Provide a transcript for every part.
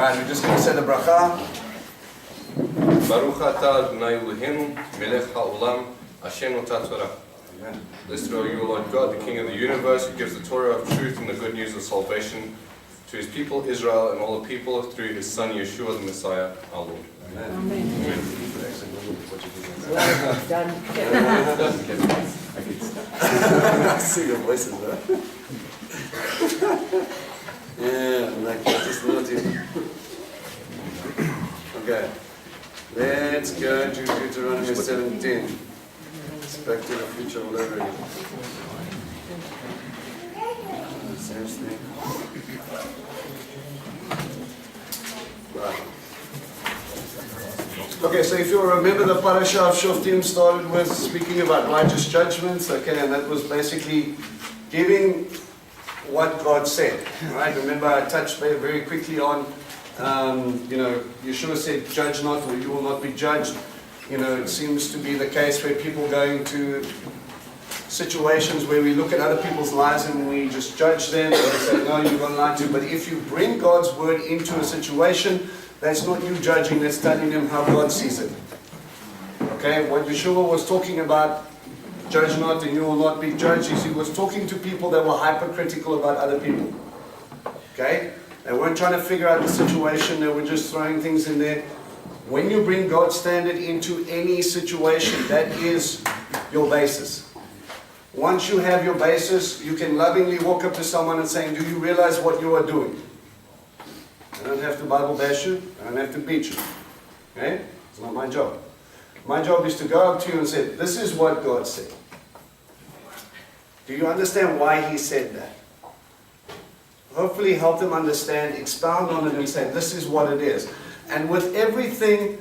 Alright, we're just going to say the bracha. Baruch atah Adonai Eloheinu, melech ha'olam, asher notat Torah. Blessed are you, Lord God, the King of the universe, who gives the Torah of truth and the good news of salvation to his people Israel and all the people through his Son Yeshua the Messiah, our Lord. Amen. Amen. Well done. I see your voices, huh? Yeah, like that is naughty. Okay, let's go to Deuteronomy 17. Expect to the future all over again. Seriously. Right. Okay, so if you remember, the parasha of Shoftim started with speaking about righteous judgments, okay, and that was basically giving what God said, right? Remember, I touched very quickly on, Yeshua said, judge not or you will not be judged. It seems to be the case where people go into situations where we look at other people's lives and we just judge them and we say, no, you're not allowed to. But if you bring God's word into a situation, that's not you judging, that's telling them how God sees it. Okay, what Yeshua was talking about, judge not and you will not be judged, is he was talking to people that were hypercritical about other people. Okay? They weren't trying to figure out the situation, they were just throwing things in there. When you bring God's standard into any situation, that is your basis. Once you have your basis, you can lovingly walk up to someone and say, do you realize what you are doing? I don't have to Bible bash you, I don't have to beat you. Okay? It's not my job. My job is to go up to you and say, this is what God said. Do you understand why he said that? Hopefully help them understand, expound on it and say, this is what it is. And with everything,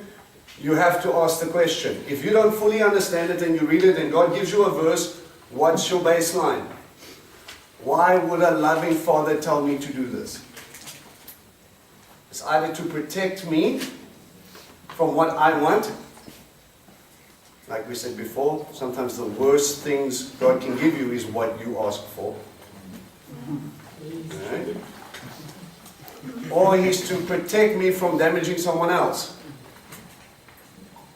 you have to ask the question. If you don't fully understand it and you read it and God gives you a verse, what's your baseline? Why would a loving father tell me to do this? It's either to protect me from what I want. Like we said before, sometimes the worst things God can give you is what you ask for. Right? Or he's to protect me from damaging someone else.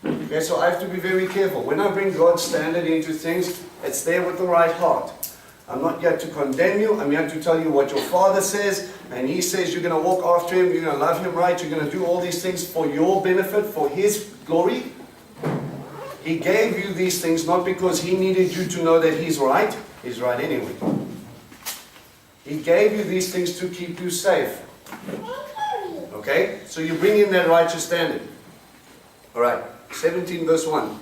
Okay, so I have to be very careful. When I bring God's standard into things, it's there with the right heart. I'm not here to condemn you. I'm here to tell you what your Father says. And he says you're going to walk after him, you're going to love him right, you're going to do all these things for your benefit, for his glory. He gave you these things not because he needed you to know that he's right. He's right anyway. He gave you these things to keep you safe. Okay? So you bring in that righteous standard. Alright, 17 verse 1.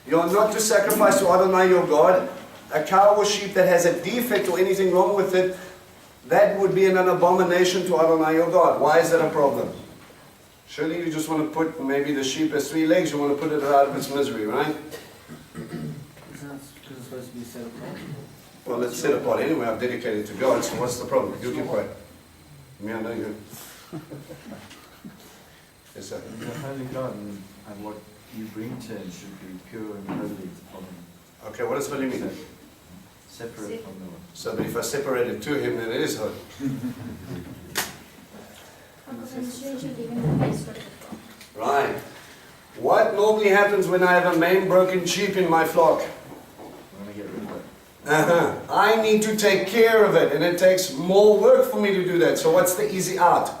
You are not to sacrifice to Adonai your God a cow or sheep that has a defect or anything wrong with it. That would be an abomination to Adonai your God. Why is that a problem? Surely you just want to put, maybe the sheep has 3 legs, you want to put it out of its misery, right? Isn't that because it's supposed to be set apart? Well, let's set apart anyway. I've dedicated to God, so what's the problem? You keep quiet. Me, I know you. Yes, sir. The holy God and what you bring to him should be pure and holy from him. Okay, what does holy mean? Separate from the world. So, but if I separate it to him, then it is holy. Right. What normally happens when I have a main broken sheep in my flock? We're going to get rid of it. I need to take care of it, and it takes more work for me to do that. So what's the easy out?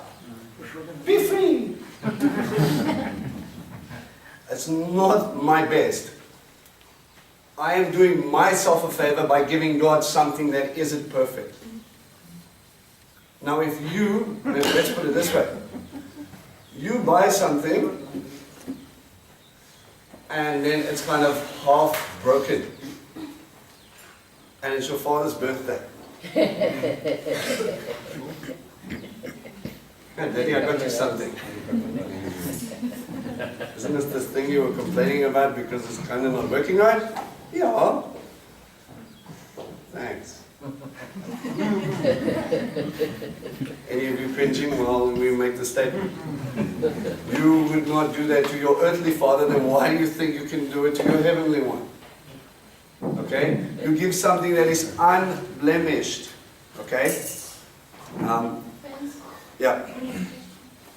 Be free. It's not my best. I am doing myself a favor by giving God something that isn't perfect. Now if you, let's put it this way. You buy something, and then it's kind of half broken. And it's your father's birthday. Daddy, I got you something. Isn't this thing you were complaining about because it's kind of not working right? Yeah. Thanks. Any of you cringing while we make the statement? You would not do that to your earthly father, then why do you think you can do it to your heavenly one? Okay? You give something that is unblemished. Okay? Yeah.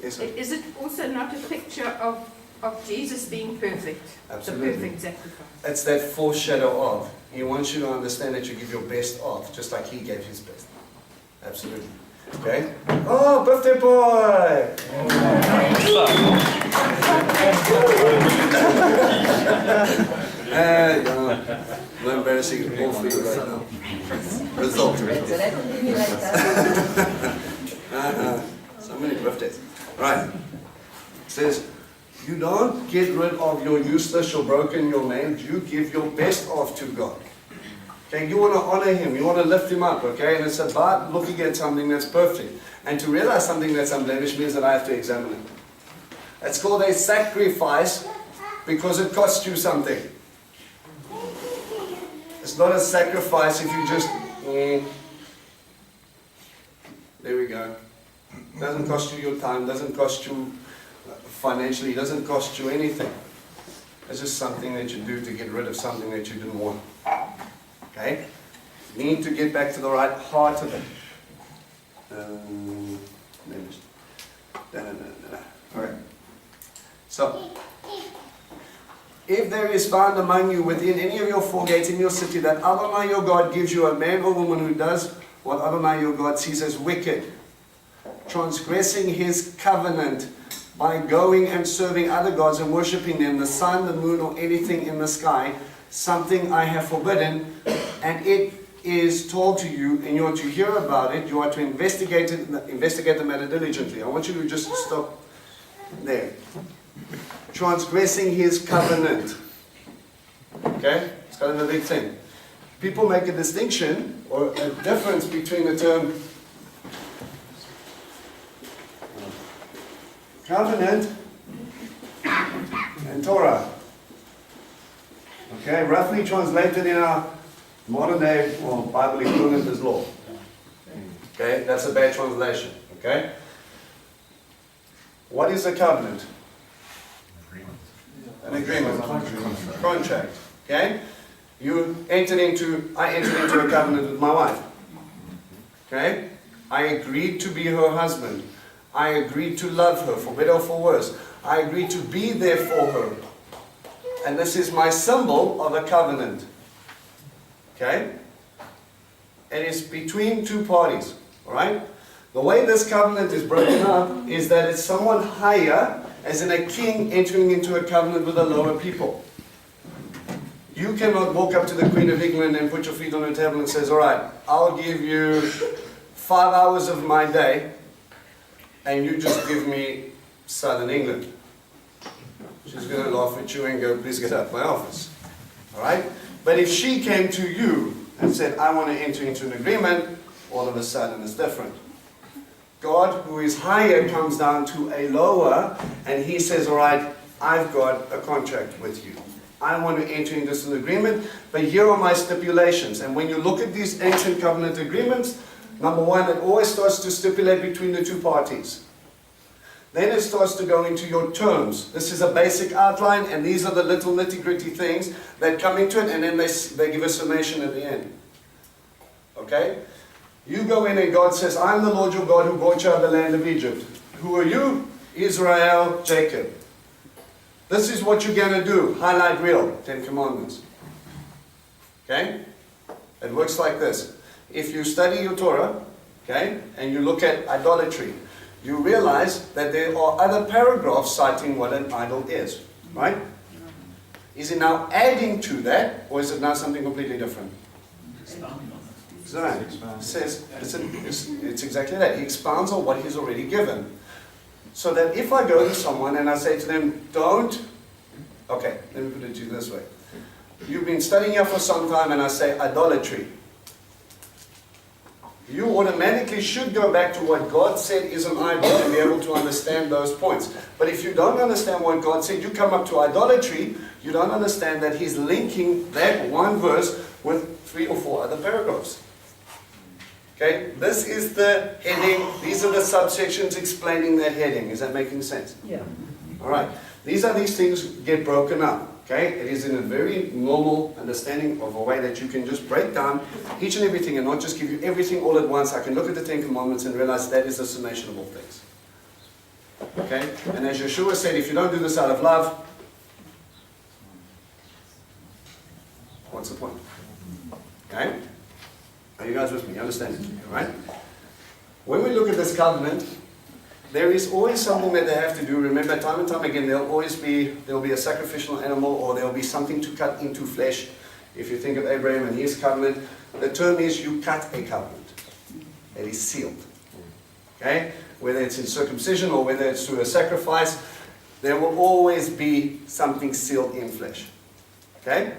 Yes, sir. Is it also not a picture of Jesus being perfect? Absolutely. The perfect sacrifice. It's that foreshadow of. He wants you to understand that you give your best of, just like he gave his best. Absolutely. Okay? Oh, birthday boy! No embarrassing all for you right now. Result. So many birthdays. Right. It says, you don't get rid of your useless, your broken, your maimed. You give your best of to God. Okay, you want to honor him, you want to lift him up, okay? And it's about looking at something that's perfect. And to realize something that's unblemished means that I have to examine it. It's called a sacrifice because it costs you something. It's not a sacrifice if you just, there we go. It doesn't cost you your time, doesn't cost you financially, doesn't cost you anything. It's just something that you do to get rid of something that you didn't want. Okay? You need to get back to the right heart of it. Alright. So, if there is found among you within any of your four gates in your city that Adonai your God gives you a man or woman who does what Adonai your God sees as wicked, transgressing his covenant by going and serving other gods and worshipping them, the sun, the moon, or anything in the sky, something I have forbidden, and it is told to you, and you are to hear about it, you are to investigate the matter diligently. I want you to just stop there. Transgressing his covenant. Okay? It's kind of a big thing. People make a distinction, or a difference between the term covenant and Torah. Okay, roughly translated in our modern day, well, Bible equivalent is law. Okay, that's a bad translation. Okay? What is a covenant? An agreement. Contract. Okay? I entered into a covenant with my wife. Okay? I agreed to be her husband. I agreed to love her, for better or for worse. I agreed to be there for her. And this is my symbol of a covenant. Okay? It is between two parties. Alright? The way this covenant is broken up is that it's someone higher, as in a king entering into a covenant with a lower people. You cannot walk up to the Queen of England and put your feet on her table and says, alright, I'll give you 5 hours of my day, and you just give me Southern England. She's going to laugh at you and go, please get out of my office. Alright? But if she came to you and said, I want to enter into an agreement, all of a sudden it's different. God, who is higher, comes down to a lower, and he says, alright, I've got a contract with you. I want to enter into an agreement, but here are my stipulations. And when you look at these ancient covenant agreements, number one, it always starts to stipulate between the two parties. Then it starts to go into your terms. This is a basic outline, and these are the little nitty-gritty things that come into it, and then they give a summation at the end. Okay? You go in and God says, I'm the Lord your God who brought you out of the land of Egypt. Who are you? Israel, Jacob. This is what you're going to do. Highlight reel, 10 Commandments. Okay? It works like this. If you study your Torah, okay, and you look at idolatry, you realize that there are other paragraphs citing what an idol is. Right? Is it now adding to that, or is it now something completely different? Right. It says it's exactly that. He expounds on what he's already given. So that if I go to someone and I say to them, don't, okay, let me put it to you this way. You've been studying here for some time and I say idolatry. You automatically should go back to what God said is an idol and be able to understand those points. But if you don't understand what God said, you come up to idolatry, you don't understand that he's linking that one verse with 3 or 4 other paragraphs. Okay, this is the heading, these are the subsections explaining that heading. Is that making sense? Yeah. Alright, these things get broken up. Okay, it is in a very normal understanding of a way that you can just break down each and everything and not just give you everything all at once. I can look at the 10 Commandments and realize that is the summation of all things. Okay? And as Yeshua said, if you don't do this out of love, what's the point? Okay? Are you guys with me? You understand it? Right? When we look at this covenant, there is always something that they have to do. Remember, time and time again, there'll be a sacrificial animal, or there'll be something to cut into flesh. If you think of Abraham and his covenant, the term is you cut a covenant. It is sealed. Okay? Whether it's in circumcision or whether it's through a sacrifice, there will always be something sealed in flesh. Okay?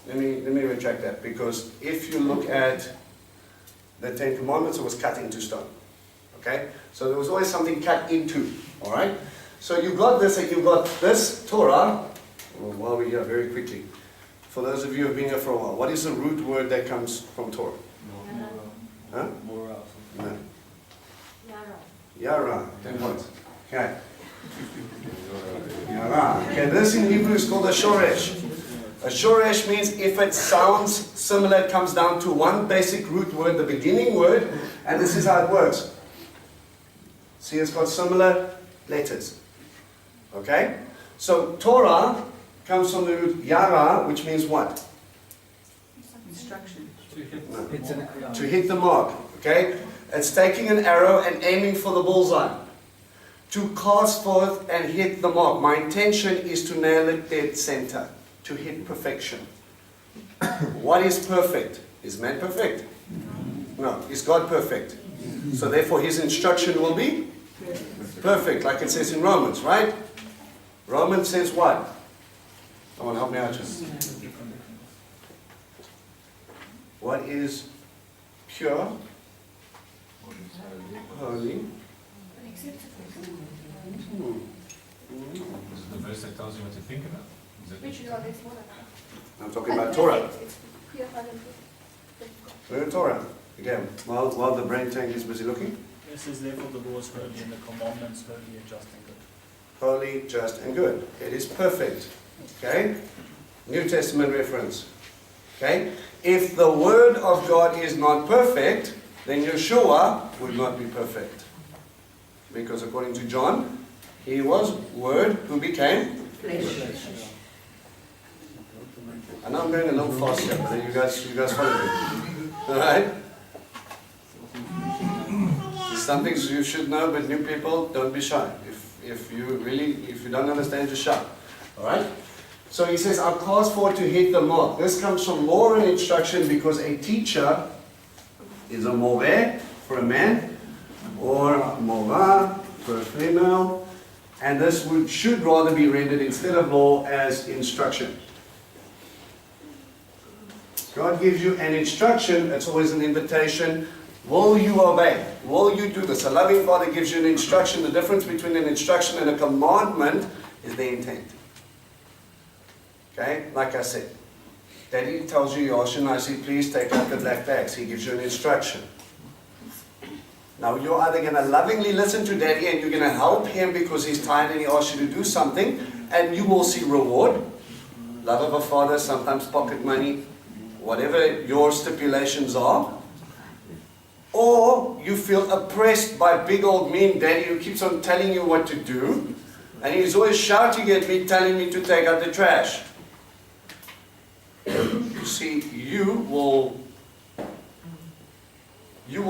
Let me retract that, because if you look at the Ten Commandments, it was cut into stone. Okay? So there was always something cut into. Alright? So you've got this, and you've got this Torah. Well, while we're here, very quickly. For those of you who have been here for a while, what is the root word that comes from Torah? Huh? No. Yara. 10 points. Okay. Yara. Okay, this in Hebrew is called a shoresh. A shoresh means if it sounds similar, it comes down to one basic root word, the beginning word, and this is how it works. See, it's got similar letters. Okay? So Torah comes from the root yara, which means what? Instruction. No. It's an, To hit the mark. Okay? It's taking an arrow and aiming for the bullseye. To cast forth and hit the mark. My intention is to nail it dead center. To hit perfection. What is perfect? Is man perfect? No. Is God perfect? So therefore his instruction will be perfect, like it says in Romans, right? Romans says what? Someone help me out here. What is pure, holy? This is the verse that tells you what to think about. Is it- Which law is one of them? I'm talking about Torah. It's pure, holy, We're in Torah. Again, while the brain tank is busy looking. It says, therefore the law is holy and the commandments holy and just and good. Holy, just, and good. It is perfect. Okay? New Testament reference. Okay? If the Word of God is not perfect, then Yeshua would not be perfect. Because according to John, he was Word who became. I know I'm going a little fast here, but you guys follow me. Alright? Some things you should know, but new people, don't be shy. If you don't understand, just shout. Alright? So he says, I'll cast forward to hit the mark. This comes from law and instruction, because a teacher is a moreh for a man, or morah for a female, and this should rather be rendered instead of law as instruction. God gives you an instruction, it's always an invitation. Will you obey? Will you do this? A loving Father gives you an instruction. The difference between an instruction and a commandment is the intent. Okay? Like I said, Daddy tells you, Yosh, I say, please take out the black bags. He gives you an instruction. Now you're either going to lovingly listen to Daddy and you're going to help him because he's tired and he asks you to do something, and you will see reward. Love of a father, sometimes pocket money, whatever your stipulations are. Or you feel oppressed by big old mean Daddy who keeps on telling you what to do, and he's always shouting at me, telling me to take out the trash. You see, you will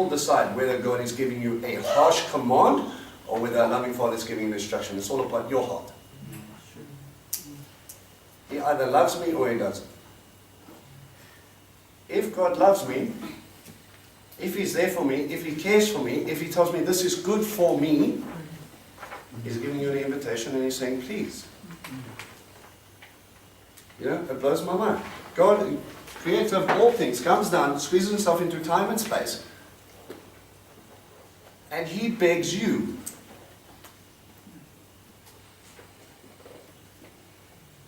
decide whether God is giving you a harsh command or whether a loving Father is giving you instruction. It's all about your heart. He either loves me or he doesn't. If God loves me, if he's there for me, if he cares for me, if he tells me this is good for me, he's giving you an invitation and he's saying, please. You know, it blows my mind. God, creator of all things, comes down, squeezes himself into time and space, and he begs you,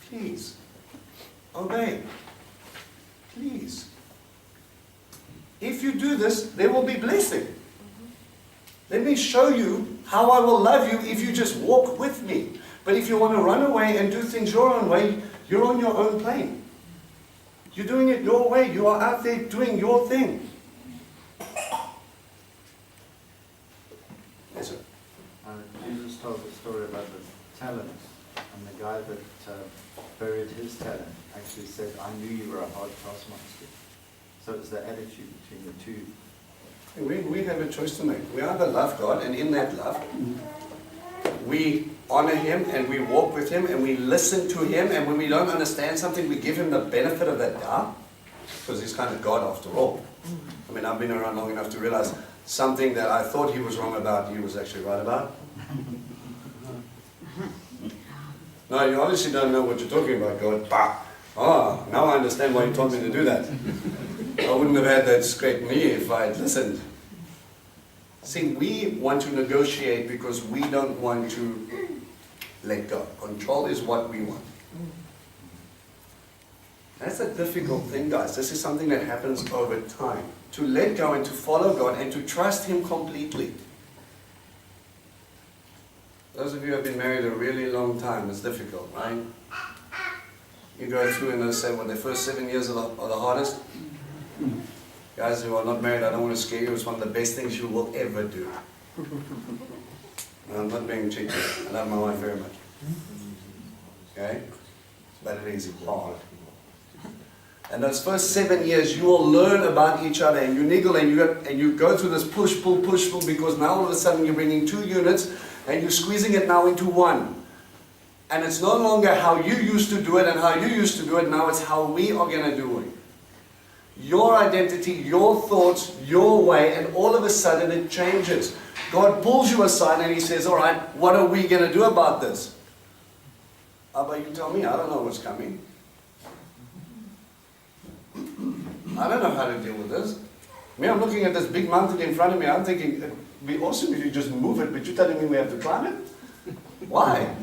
please, obey. Please. If you do this, there will be blessing. Let me show you how I will love you if you just walk with me. But if you want to run away and do things your own way, you're on your own plane. You're doing it your way. You are out there doing your thing. talents, and the guy that buried his talent actually said, "I knew you were a hard taskmaster." So it's the attitude between the two. We have a choice to make. We either love God, and in that love, we honor Him, and we walk with Him, and we listen to Him, and when we don't understand something, we give Him the benefit of that doubt, because He's kind of God after all. I mean, I've been around long enough to realize something that I thought He was wrong about, He was actually right about. No, you obviously don't know what you're talking about, God. Bah! Ah, now I understand why you told me to do that. I wouldn't have had that scrape me if I had listened. See, we want to negotiate because we don't want to let go. Control is what we want. That's a difficult thing, guys. This is something that happens over time. To let go and to follow God and to trust Him completely. Those of you who have been married a really long time, it's difficult, right? You go through and they say, well, the first 7 years are the hardest. Guys who are not married, I don't want to scare you, it's one of the best things you will ever do. And I'm not being cheeky. I love my wife very much. Okay? But it is hard. And those first 7 years, you will learn about each other, and you niggle, and you go through this push, pull, because now all of a sudden you're bringing 2 units, and you're squeezing it now into one. And it's no longer how you used to do it and how you used to do it, now it's how we are going to do it. Your identity, your thoughts, your way, and all of a sudden it changes. God pulls you aside and He says, all right, what are we going to do about this? How about you tell me? I don't know what's coming. I don't know how to deal with this. I'm looking at this big mountain in front of me. I'm thinking, it'd be awesome if you just move it, but you're telling me we have to climb it? Why?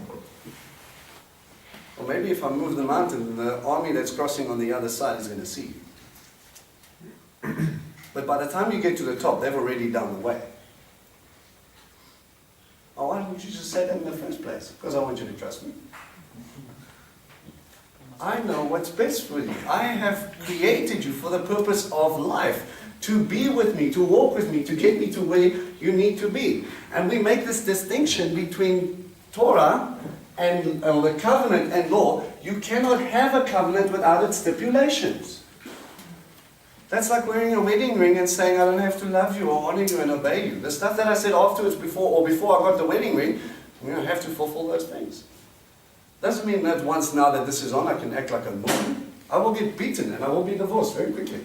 Or maybe if I move the mountain, the army that's crossing on the other side is going to see you. But by the time you get to the top, they've already done the way. Oh, why didn't you just say that in the first place? Because I want you to trust me. I know what's best for you. I have created you for the purpose of life. To be with me, to walk with me, to get me to where you need to be. And we make this distinction between Torah and the covenant and law. You cannot have a covenant without its stipulations. That's like wearing a wedding ring and saying, I don't have to love you or honor you and obey you. The stuff that I said afterwards, before I got the wedding ring, I'm going to have to fulfill those things. Doesn't mean that once now that this is on, I can act like a Muslim. I will get beaten and I will be divorced very quickly.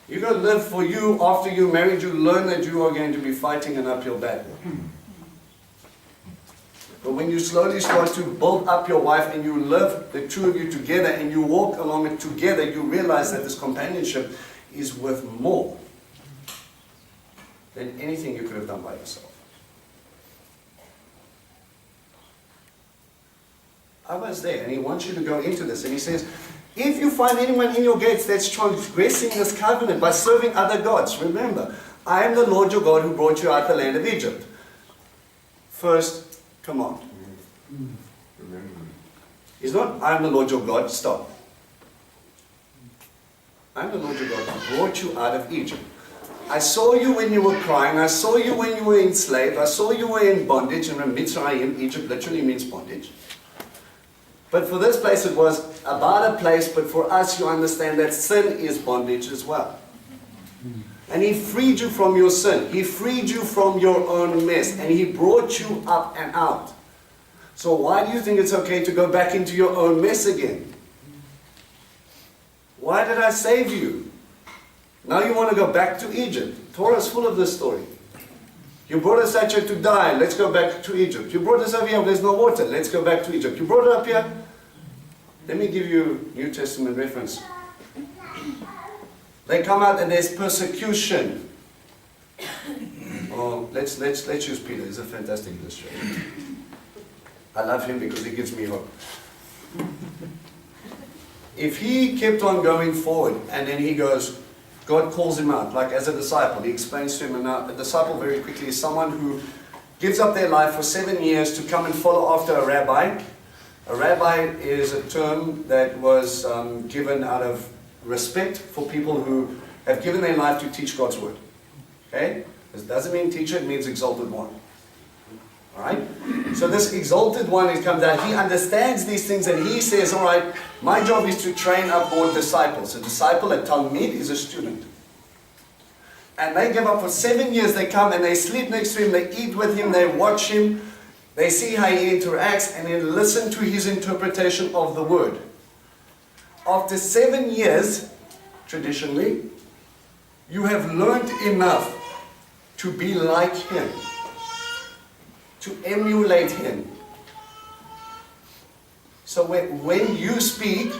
You go live for you after you married, you learn that you are going to be fighting an uphill battle. But when you slowly start to build up your wife and you live, the two of you together, and you walk along it together, you realize that this companionship is worth more than anything you could have done by yourself. Abba's there, and He wants you to go into this, and He says, if you find anyone in your gates that's transgressing this covenant by serving other gods, remember, I am the Lord your God who brought you out of the land of Egypt. First command. It's not, I am the Lord your God, stop. I am the Lord your God who brought you out of Egypt. I saw you when you were crying, I saw you when you were enslaved, I saw you were in bondage, and Mitzrayim, Egypt literally means bondage. But for this place it was about a place, but for us you understand that sin is bondage as well. And He freed you from your sin. He freed you from your own mess. And He brought you up and out. So why do you think it's okay to go back into your own mess again? Why did I save you? Now you want to go back to Egypt. Torah is full of this story. You brought us out here to die. Let's go back to Egypt. You brought us over here. There's no water. Let's go back to Egypt. You brought it up here. Let me give you a New Testament reference. They come out and there's persecution. Oh, let's use Peter. He's a fantastic illustrator. I love him because he gives me hope. If he kept on going forward and then he goes, God calls him out, like as a disciple, He explains to him, and now a disciple very quickly is someone who gives up their life for 7 years to come and follow after a rabbi. A rabbi is a term that was given out of respect for people who have given their life to teach God's word. Okay? This doesn't mean teacher, it means exalted one. Alright? So this exalted one who comes out, he understands these things and he says, all right, my job is to train up more disciples. A disciple, a talmid, is a student. And they give up for 7 years. They come and they sleep next to him, they eat with him, they watch him, they see how he interacts, and then listen to his interpretation of the word. After 7 years, traditionally, you have learned enough to be like him, to emulate him. So when you speak,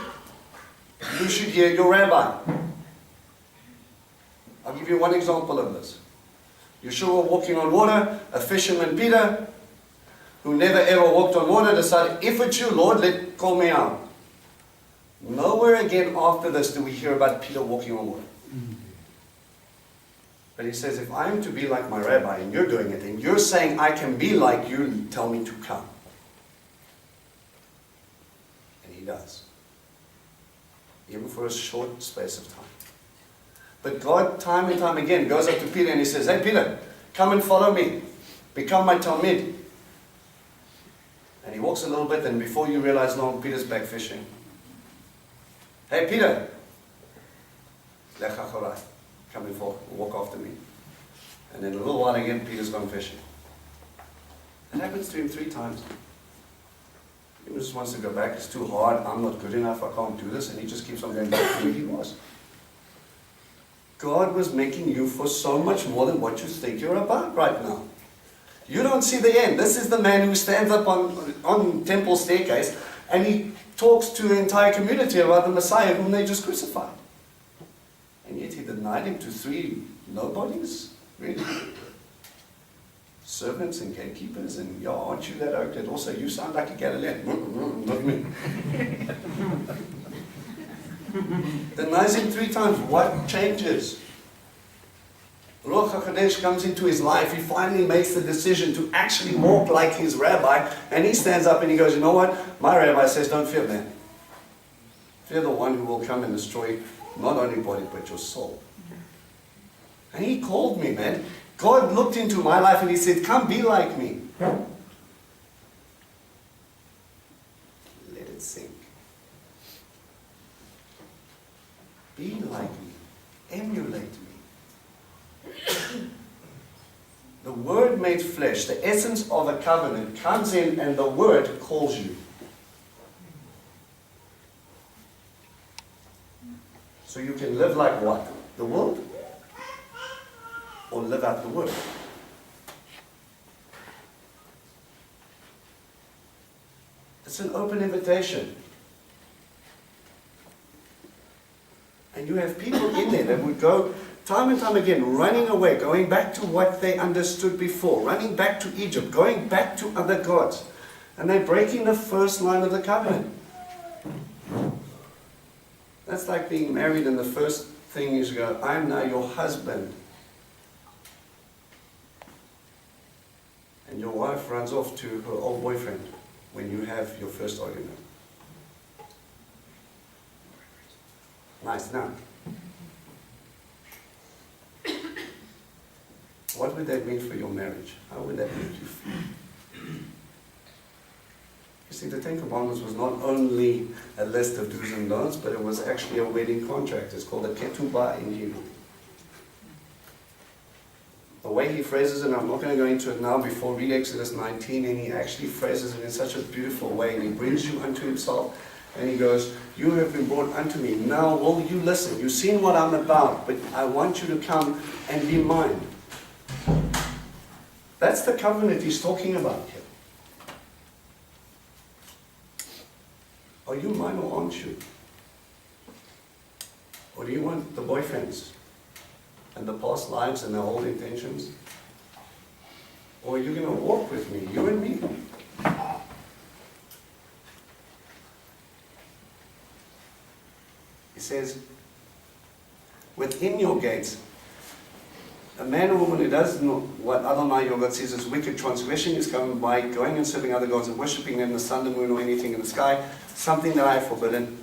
you should hear your rabbi. I'll give you one example of this. Yeshua walking on water, a fisherman Peter, who never ever walked on water, decided, if it's you, Lord, call me out. Nowhere again after this do we hear about Peter walking on water. But he says, if I am to be like my rabbi, and you're doing it, and you're saying I can be like you, tell me to come. And he does. Even for a short space of time. But God, time and time again, goes up to Peter and he says, hey Peter, come and follow me. Become my talmid. And he walks a little bit, and before you realize, no, Peter's back fishing. Hey Peter, lech achorai. Come and walk after me. And then a little while again, Peter's gone fishing. It happens to him 3 times. He just wants to go back. It's too hard. I'm not good enough. I can't do this. And he just keeps on going back to where he was. God was making you for so much more than what you think you're about right now. You don't see the end. This is the man who stands up on temple staircase and he talks to the entire community about the Messiah whom they just crucified. And yet he denied him to 3 nobodies? Really? Servants and gatekeepers, and yeah, aren't you that oak? And also, you sound like a Galilean. Not me. Denies him 3 times. What changes? Ruach HaKodesh comes into his life. He finally makes the decision to actually walk like his rabbi. And he stands up and he goes, you know what? My rabbi says, don't fear man. Fear the one who will come and destroy not only body but your soul. And he called me, man. God looked into my life and he said, come be like me. Let it sink. Be like me. Emulate me. The Word made flesh, the essence of a covenant, comes in and the Word calls you. So you can live like what? The world? Or live out the Word? It's an open invitation. And you have people in there that would go time and time again, running away, going back to what they understood before, running back to Egypt, going back to other gods. And they're breaking the first line of the covenant. That's like being married and the first thing is you go, I'm now your husband. And your wife runs off to her old boyfriend when you have your first argument. Nice, now. What would that mean for your marriage? How would that make you feel? You see, the 10 Commandments was not only a list of do's and don'ts, but it was actually a wedding contract. It's called a ketubah in Hebrew. The way he phrases it, I'm not going to go into it now before read Exodus 19, and he actually phrases it in such a beautiful way, and he brings you unto himself, and he goes, you have been brought unto me. Now will you listen? You've seen what I'm about, but I want you to come and be mine. That's the covenant he's talking about here. Are you mine or aren't you? Or do you want the boyfriends and the past lives and their old intentions? Or are you going to walk with me, you and me? He says, within your gates, a man or woman who does not what Adonai your God says is wicked transgression is coming by going and serving other gods and worshipping them, the sun, the moon, or anything in the sky, something that I have forbidden.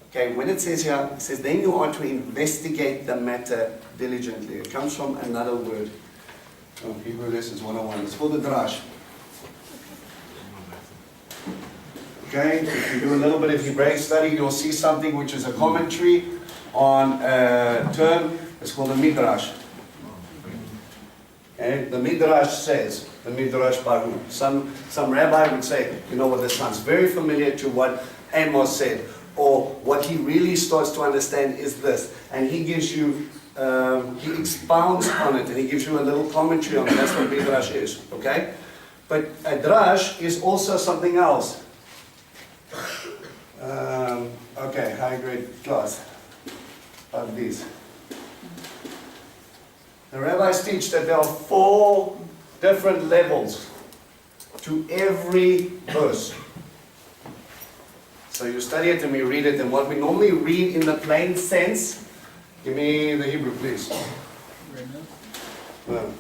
Okay, when it says here, it says, then you are to investigate the matter diligently. It comes from another word. Hebrew Lessons 101. It's called the drash. Okay, if you do a little bit of Hebraic study, you'll see something which is a commentary on a term. It's called a midrash. Okay, the midrash says, the midrash Baruch. Some rabbi would say, you know what, this sounds very familiar to what Amos said, or what he really starts to understand is this, and he gives you, he expounds on it, and he gives you a little commentary on it. That's what midrash is. Okay, but a drash is also something else. Okay, high grade class of these. The rabbis teach that there are 4 different levels to every verse. So you study it and we read it, and what we normally read in the plain sense, give me the Hebrew please.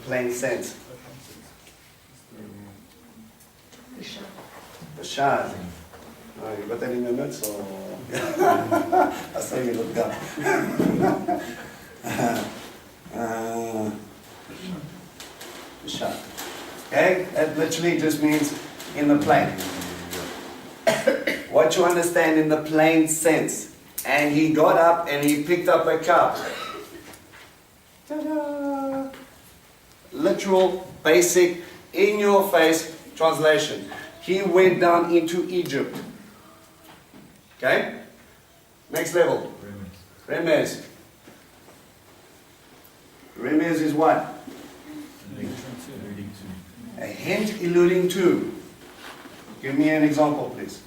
Plain sense. Bashad. Oh, you got that in your notes or? I saw you look up. Bashad. Okay, that literally just means in the plain. What you understand in the plain sense. And he got up and he picked up a cup. Ta-da! Literal, basic, in your face translation. He went down into Egypt. Okay? Next level. Remez. Remez is what? A hint alluding to. Give me an example, please.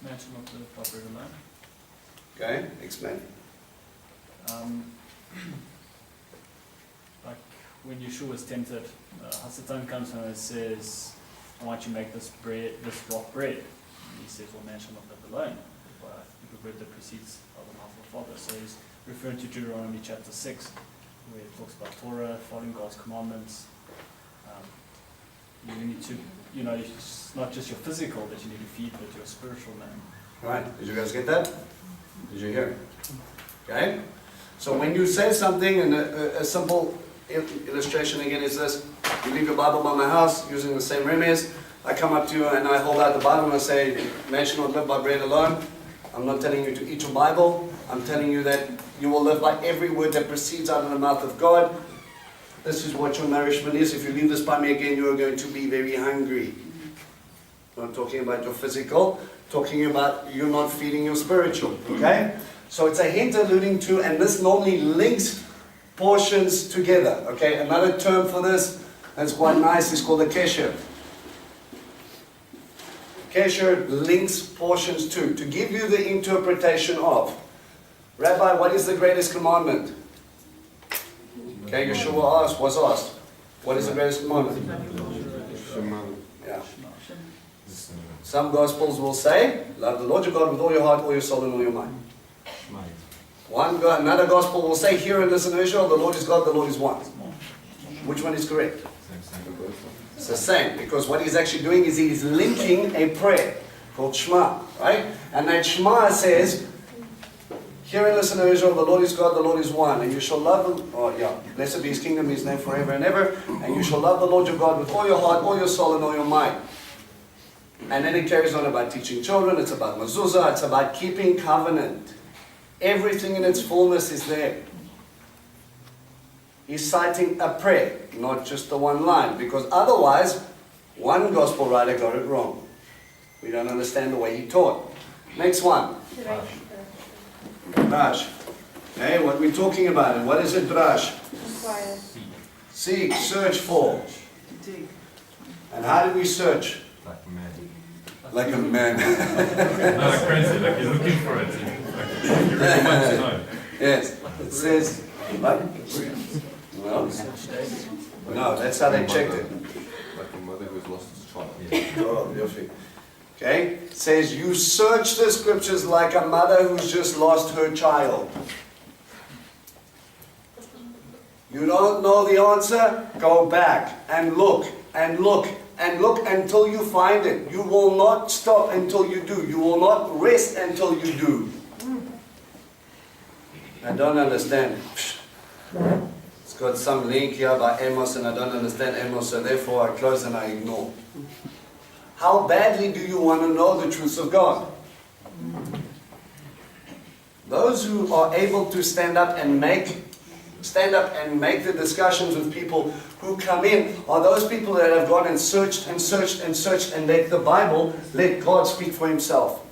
Mention of the proper land. Okay, explain. Like when Yeshua was tempted, Hasatan comes and says, "I want you to make this bread, this rock bread." And he says, "Well, man shall not live alone, but the bread that proceeds of the mouth of the Father." So he's referring to Deuteronomy chapter 6, where it talks about Torah, following God's commandments. You need to, it's not just your physical that you need to feed, but your spiritual man. Right, did you guys get that? Did you hear it? Okay? So when you say something, and a simple illustration again is this: you leave your Bible by my house using the same remez. I come up to you and I hold out the Bible and I say, "Man shall not live by bread alone." I'm not telling you to eat your Bible. I'm telling you that you will live by every word that proceeds out of the mouth of God. This is what your nourishment is. If you leave this by me again, you are going to be very hungry. I'm not talking about your physical, talking about you're not feeding your spiritual. Okay? So it's a hint alluding to, and this normally links portions together. Okay? Another term for this that's quite nice is called a kesher. Kesher links portions to give you the interpretation of. Rabbi, what is the greatest commandment? Okay, Yeshua was asked, what is the greatest commandment? Yeah. Some Gospels will say, love the Lord your God with all your heart, all your soul, and all your mind. Another Gospel will say, hear and listen, Israel, the Lord is God, the Lord is one. Which one is correct? It's the same, because what he's actually doing is he's linking a prayer called Shema, right? And that Shema says, hear and listen, O Israel, the Lord is God, the Lord is one. And you shall love him, blessed be his kingdom, his name forever and ever. And you shall love the Lord your God with all your heart, all your soul, and all your mind. And then it carries on about teaching children, it's about mezuzah, it's about keeping covenant. Everything in its fullness is there. He's citing a prayer, not just the one line, because otherwise, one gospel writer got it wrong. We don't understand the way he taught. Next one. Drash. Okay, what we're talking about, and what is a drash? Inquire. Seek, search for. And how do we search? Like a man. No, like crazy, like you're looking for it. Like you really want to know. Yes, it says, what? No, that's how they checked it. Like a mother who's lost his child. Oh, beautiful. Okay, it says you search the scriptures like a mother who's just lost her child. You don't know the answer? Go back and look and look and look until you find it. You will not stop until you do. You will not rest until you do. I don't understand. It's got some link here by Amos and I don't understand Amos, so therefore I close and I ignore. How badly do you want to know the truths of God? Those who are able to stand up and make the discussions with people who come in are those people that have gone and searched and searched and searched and let the Bible, let God speak for himself.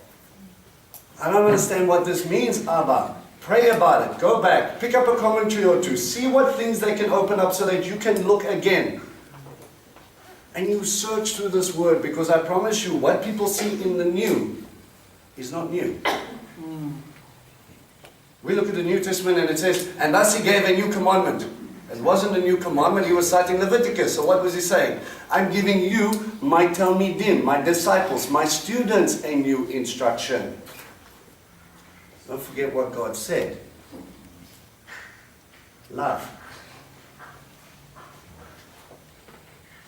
I don't understand what this means, Abba. Pray about it. Go back. Pick up a commentary or two. See what things they can open up so that you can look again. And you search through this word, because I promise you, what people see in the new is not new. We look at the New Testament and it says, and thus he gave a new commandment. It wasn't a new commandment, he was citing Leviticus. So what was he saying? I'm giving you, my Talmidim, my disciples, my students, a new instruction. Don't forget what God said. Love.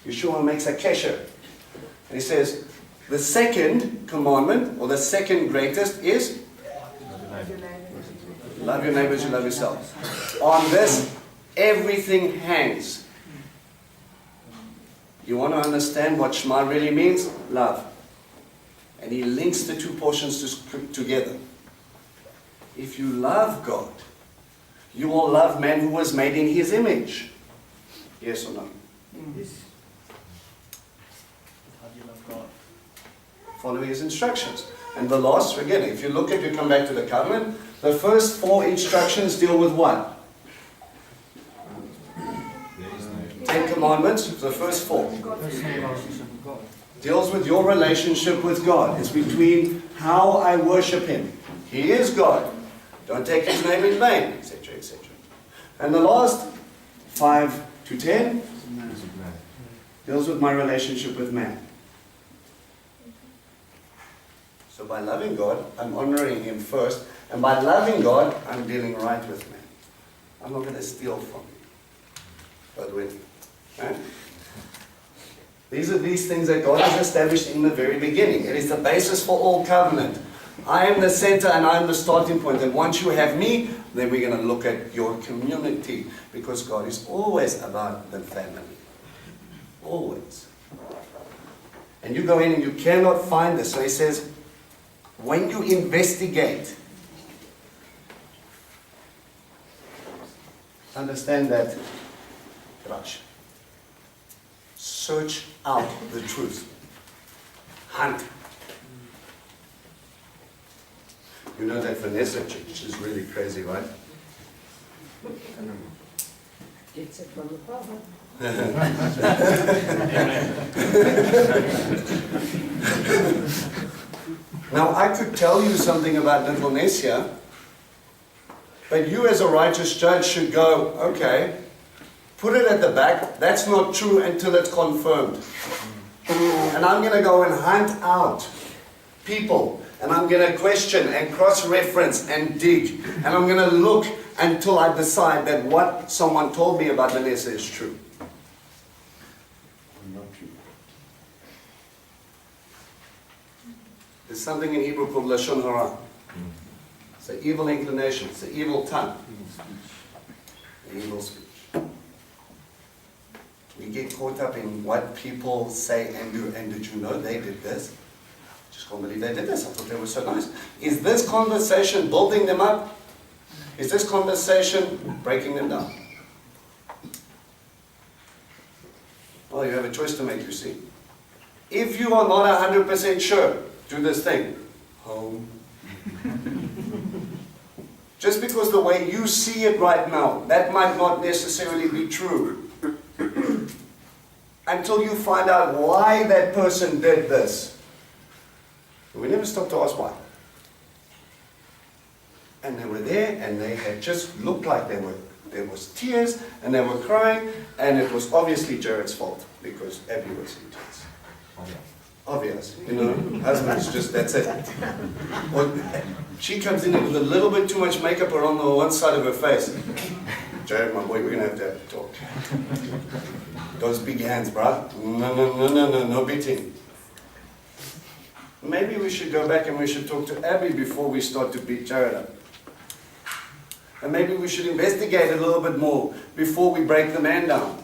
Yeshua makes a kesher. And he says, the second commandment, or the second greatest, is love your neighbor as you love yourself. On this, everything hangs. You want to understand what Shema really means? Love. And he links the two portions together. If you love God, you will love man who was made in his image. Yes or no? Yes. How do you love God? Follow his instructions. And the last, again, if you look at, you come back to the covenant, the first 4 instructions deal with what? 10 commandments, the first 4. Deals with your relationship with God. It's between how I worship him. He is God. Don't take his name in vain, etc., etc. And the last 5 to 10 deals with my relationship with man. So by loving God, I'm honoring him first. And by loving God, I'm dealing right with man. I'm not going to steal from you, but with you. Right? These are these things that God has established in the very beginning. It is the basis for all covenant. I am the center and I am the starting point. And once you have me, then we're going to look at your community. Because God is always about the family. Always. And you go in and you cannot find this. So he says, when you investigate, understand that, Raj, search out the truth. Hunt. You know that Vanessa chick, she's really crazy, right? Gets it from the Father. Now, I could tell you something about little Nesia, but you as a righteous judge should go, okay, put it at the back. That's not true until it's confirmed. And I'm going to go and hunt out people. And I'm going to question and cross-reference and dig. And I'm going to look until I decide that what someone told me about Vanessa is true. Not true. There's something in Hebrew called Lashon Hara. It's an evil inclination. It's an evil tongue. An evil speech. We get caught up in what people say and do. And did you know they did this? I just can't believe they did this. I thought they were so nice. Is this conversation building them up? Is this conversation breaking them down? Well, you have a choice to make, you see. If you are not 100% sure, do this thing. Home. Just because the way you see it right now, that might not necessarily be true. Until you find out why that person did this. We never stop to ask why. And they were there, and they had just looked like there was tears, and they were crying, and it was obviously Jared's fault, because Abby was in tears. Obvious, you know, husbands just, that's it. Or she comes in with a little bit too much makeup around the one side of her face. Jared, my boy, we're going to have a talk. Those big hands, bruh. No beating. Maybe we should go back and we should talk to Abby before we start to beat Jared up. And maybe we should investigate a little bit more before we break the man down.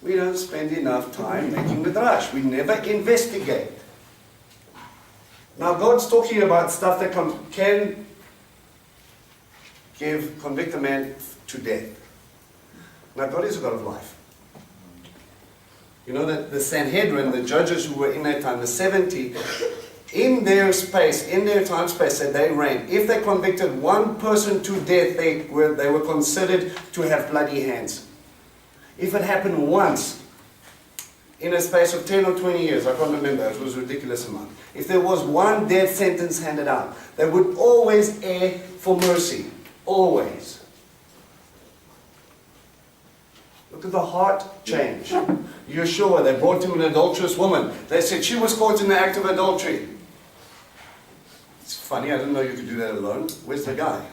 We don't spend enough time making midrash. We never investigate. Now God's talking about stuff that can convict a man to death. Now God is a God of life. You know that the Sanhedrin, the judges who were in that time, the 70, in their space, in their time space that they reigned, if they convicted one person to death, they were considered to have bloody hands. If it happened once, in a space of 10 or 20 years, I can't remember, it was a ridiculous amount. If there was one death sentence handed out, they would always err for mercy. Always. Look at the heart change. Yeshua, they brought him an adulterous woman. They said she was caught in the act of adultery. It's funny, I didn't know you could do that alone. Where's the guy?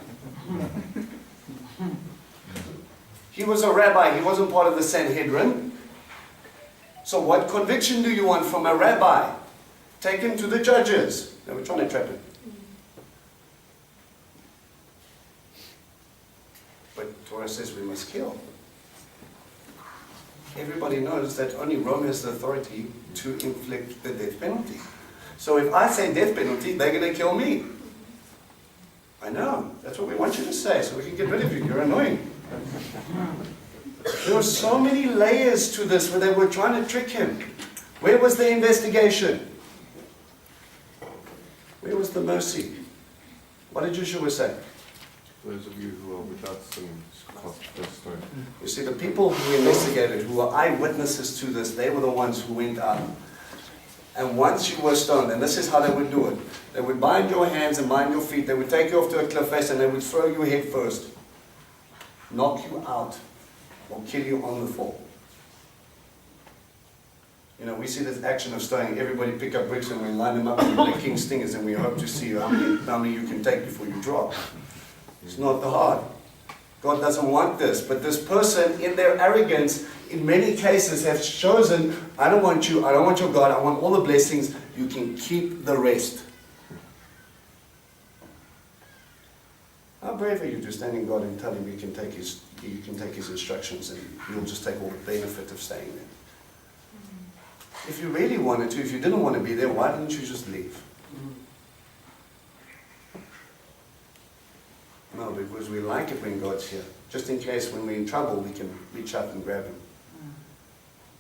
He was a rabbi, he wasn't part of the Sanhedrin. So what conviction do you want from a rabbi? Take him to the judges. They were trying to trap him. But Torah says we must kill. Everybody knows that only Rome has the authority to inflict the death penalty. So if I say death penalty, they're going to kill me. I know. That's what we want you to say, so we can get rid of you. You're annoying. There were so many layers to this where they were trying to trick him. Where was the investigation? Where was the mercy? What did Yeshua say? Those of you who are without sin, cast the stone. You see, the people who investigated, who were eyewitnesses to this, they were the ones who went out. And once you were stoned, and this is how they would do it, they would bind your hands and bind your feet, they would take you off to a cliff face and they would throw you head first, knock you out, or kill you on the fall. You know, we see this action of stoning, everybody pick up bricks and we line them up with the king stingers and we hope to see how many you can take before you drop. It's not the hard. God doesn't want this, but this person in their arrogance, in many cases have chosen, I don't want you, I don't want your God, I want all the blessings, you can keep the rest. How brave are you to stand in God and tell him you can take his instructions and you'll just take all the benefit of staying there? If you really wanted to, if you didn't want to be there, why didn't you just leave? No, because we like it when God's here. Just in case when we're in trouble, we can reach out and grab him.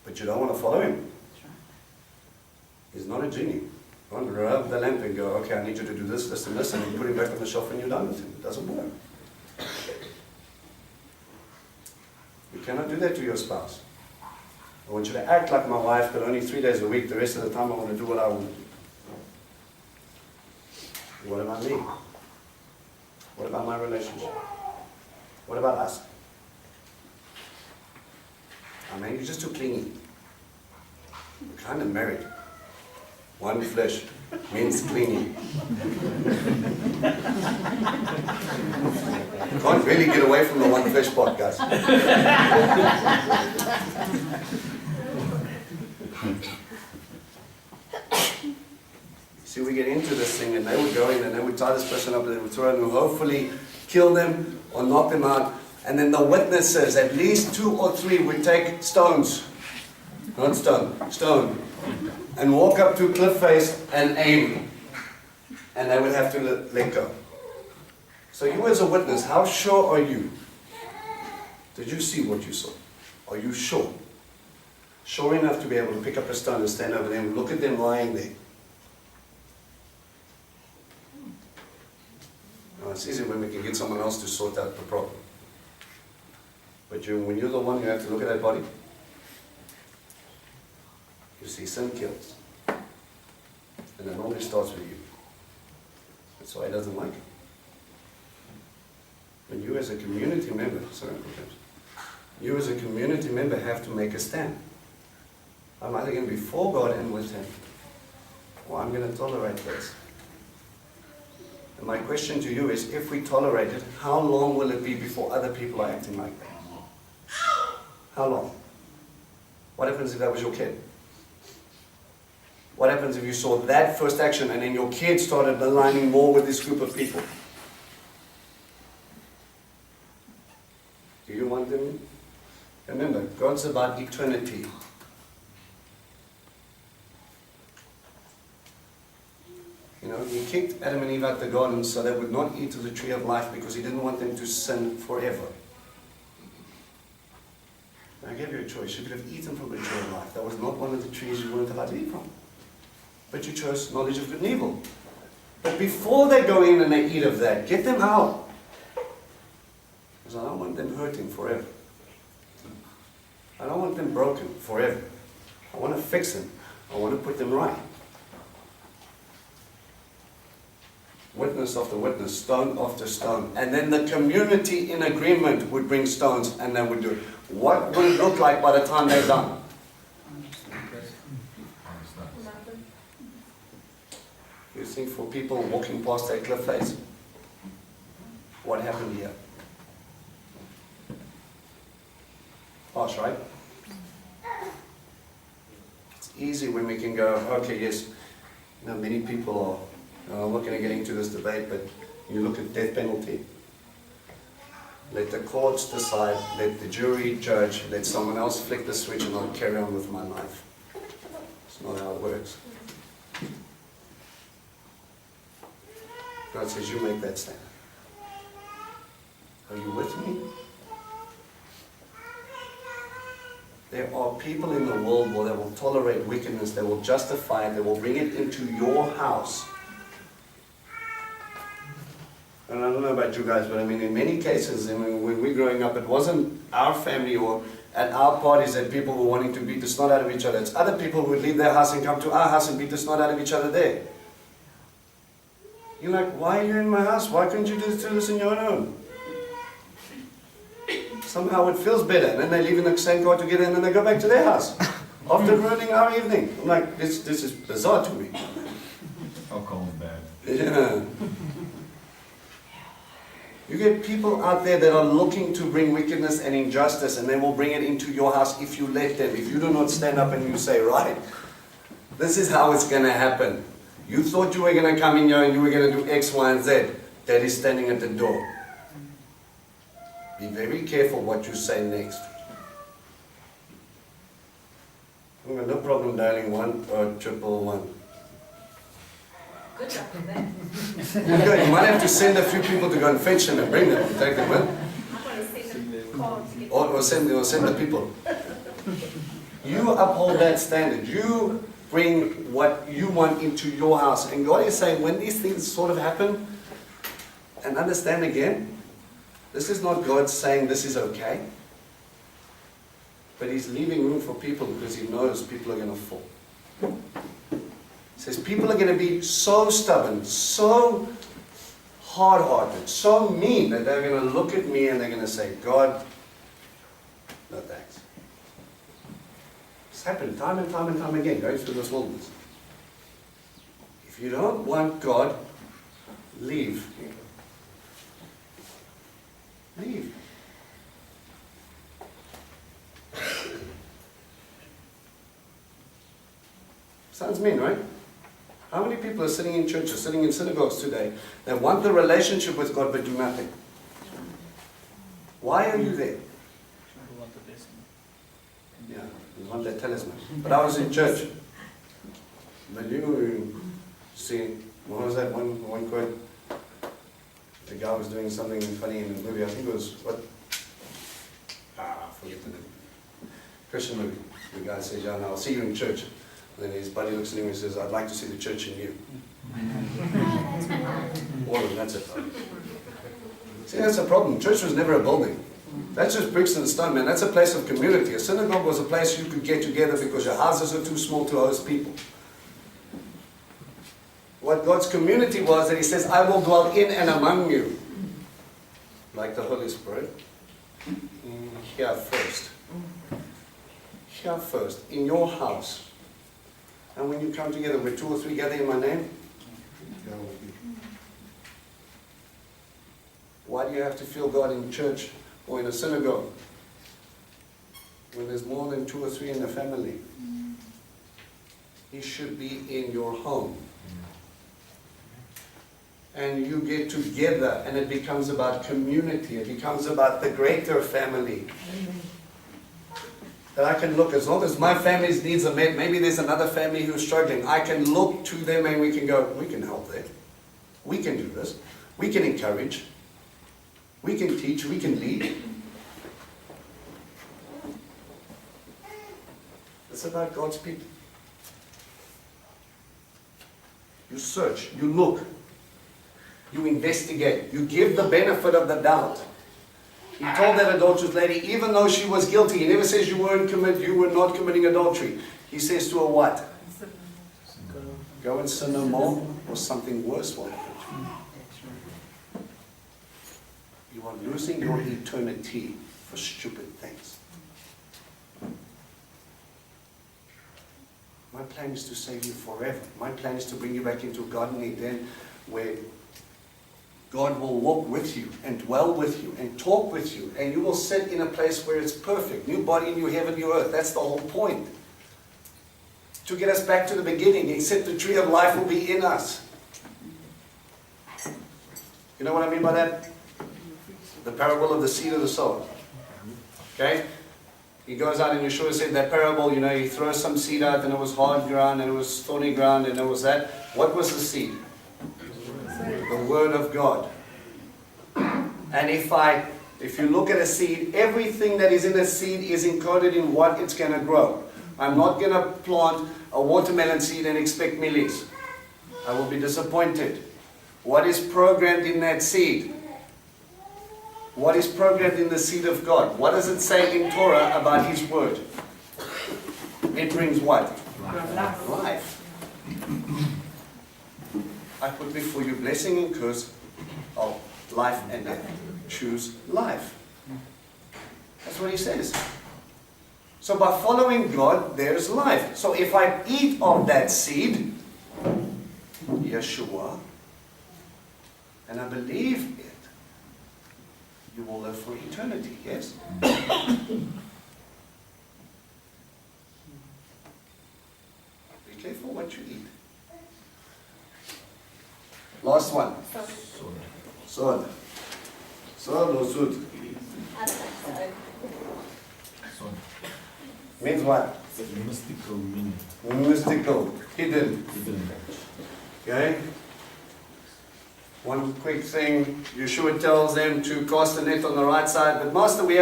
But you don't want to follow him. He's not a genie. You want to rub the lamp and go, okay, I need you to do this, this, and this, and then you put him back on the shelf and you're done with him. It doesn't work. You cannot do that to your spouse. I want you to act like my wife, but only 3 days a week. The rest of the time I want to do what I want. What about me? What about my relationship? What about us? I mean, you're just too clingy. We're kind of married. One flesh means clingy. You can't really get away from the one flesh part, guys. See, we get into this thing and they would go in and they would tie this person up and they would throw them and hopefully kill them or knock them out. And then the witnesses, at least 2 or 3, would take stones, not stone, and walk up to a cliff face and aim. And they would have to let go. So you as a witness, how sure are you? Did you see what you saw? Are you sure? Sure enough to be able to pick up a stone and stand over them, look at them lying there. Now, it's easy when we can get someone else to sort out the problem. But when you're the one who have to look at that body, you see sin kills. And it normally starts with you. That's why he doesn't like it. But you as a community member, you as a community member have to make a stand. I'm either going to be for God and with him, or I'm going to tolerate this. And my question to you is, if we tolerate it, how long will it be before other people are acting like that? How long? What happens if that was your kid? What happens if you saw that first action and then your kid started aligning more with this group of people? Do you want them Remember, God's about eternity. You know, He kicked Adam and Eve out the garden so they would not eat of the tree of life because He didn't want them to sin forever. And I gave you a choice. You could have eaten from the tree of life. That was not one of the trees you weren't allowed to eat from. But you chose knowledge of good and evil. But before they go in and they eat of that, get them out. Because I don't want them hurting forever. I don't want them broken forever. I want to fix them. I want to put them right. Witness after witness, stone after stone. And then the community in agreement would bring stones and they would do it. What would it look like by the time they're done? You think for people walking past that cliff face, what happened here? Harsh, right? It's easy when we can go, okay, yes, you know, many people are, I'm not going to get into this debate, but you look at death penalty. Let the courts decide, let the jury judge, let someone else flick the switch and I'll carry on with my life. It's not how it works. God says, you make that stand. Are you with me? There are people in the world where they will tolerate wickedness, they will justify it, they will bring it into your house. And I don't know about you guys, but I mean, in many cases, I mean, when we were growing up, it wasn't our family or at our parties that people were wanting to beat the snot out of each other. It's other people who would leave their house and come to our house and beat the snot out of each other there. You're like, why are you in my house? Why couldn't you do this in your own home? Somehow it feels better. And then they leave in the same car together and then they go back to their house after ruining our evening. I'm like, this is bizarre to me. Alcohol is bad. Yeah. You get people out there that are looking to bring wickedness and injustice, and they will bring it into your house if you let them. If you do not stand up and you say, right, this is how it's going to happen. You thought you were going to come in here and you were going to do X, Y, and Z. Daddy's standing at the door. Be very careful what you say next. I've got no problem dialing 1 or 111. Good luck with that. You might have to send a few people to go and fetch them and bring them and take them in. I'm going to send a call to get Or send the people. You uphold that standard. You bring what you want into your house. And God is saying, when these things sort of happen, and understand again, this is not God saying this is okay. But He's leaving room for people because He knows people are going to fall. He says people are going to be so stubborn, so hard-hearted, so mean that they're going to look at me and they're going to say, God, no thanks. It's happened time and time and time again, going through this wilderness. If you don't want God, leave. Leave. Sounds mean, right? How many people are sitting in churches, sitting in synagogues today that want the relationship with God but do nothing? Why are you there? People want the best. Yeah, you want that talisman. But I was in church. But you see, what was that one quote? The guy was doing something funny in the movie. I think it was, what? I forget the name. Christian movie. The guy says, yeah, no, I'll see you in church. And then his buddy looks at him and says, I'd like to see the church in you. All of them, that's it. See, that's the problem. Church was never a building. That's just bricks and stone, man. That's a place of community. A synagogue was a place you could get together because your houses are too small to host people. What God's community was that He says, I will dwell in and among you. Like the Holy Spirit. Here first. Here first. In your house. And when you come together, where 2 or 3 gather in my name, there will be. Why do you have to feel God in church or in a synagogue when there's more than 2 or 3 in the family? He should be in your home. And you get together and it becomes about community. It becomes about the greater family. That I can look, as long as my family's needs are met, maybe there's another family who's struggling, I can look to them and we can go, we can help them. We can do this. We can encourage. We can teach. We can lead. It's about God's people. You search, you look, you investigate, you give the benefit of the doubt. He told that adulterous lady, even though she was guilty, he never says you were not committing adultery. He says to her what? Go and sin no more, or something worse will happen to you. You are losing your eternity for stupid things. My plan is to save you forever. My plan is to bring you back into a garden Eden where God will walk with you and dwell with you and talk with you, and you will sit in a place where it's perfect. New body, new heaven, new earth. That's the whole point. To get us back to the beginning, except the tree of life will be in us. You know what I mean by that? The parable of the seed of the sower. Okay? He goes out and Yeshua said that parable, he throws some seed out and it was hard ground and it was thorny ground and it was that. What was the seed? The Word of God. And if you look at a seed, everything that is in a seed is encoded in what it's going to grow. I'm not going to plant a watermelon seed and expect millies. I will be disappointed. What is programmed in that seed? What is programmed in the seed of God? What does it say in Torah about His Word? It brings what? Life. I put before you blessing and curse of life and death. Choose life. That's what He says. So by following God, there's life. So if I eat of that seed, Yeshua, and I believe it, you will live for eternity, yes? Be careful what you eat. Last one. Sword. Sword or sud? Means what? Mystical meaning. Mystical. Hidden. Okay? One quick thing, Yeshua tells them to cast the net on the right side, but Master, we've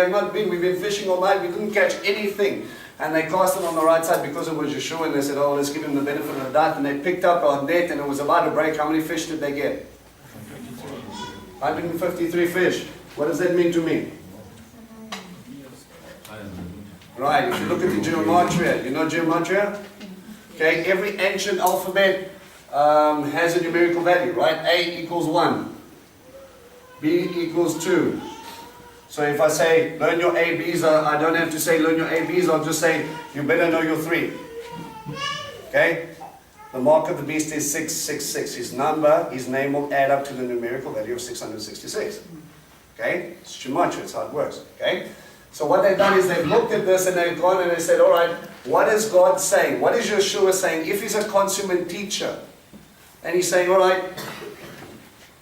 been fishing all night, we didn't catch anything. And they cast it on the right side because it was Yeshua, and they said, oh, let's give him the benefit of the doubt, and they picked up a net and it was about to break. How many fish did they get? 153 fish. What does that mean to me? Right, if you look at the gematria, you know gematria? Okay, every ancient alphabet has a numerical value, right? A equals 1. B equals 2. So if I say, learn your ABs, I don't have to say, learn your ABs, I'll just say, you better know your 3. Okay? The mark of the beast is 666. His name will add up to the numerical value of 666. Okay? It's gematria, it's how it works. Okay? So what they've done is they've looked at this and they've gone and they said, all right, what is God saying? What is Yeshua saying? If He's a consummate teacher, and He's saying, all right,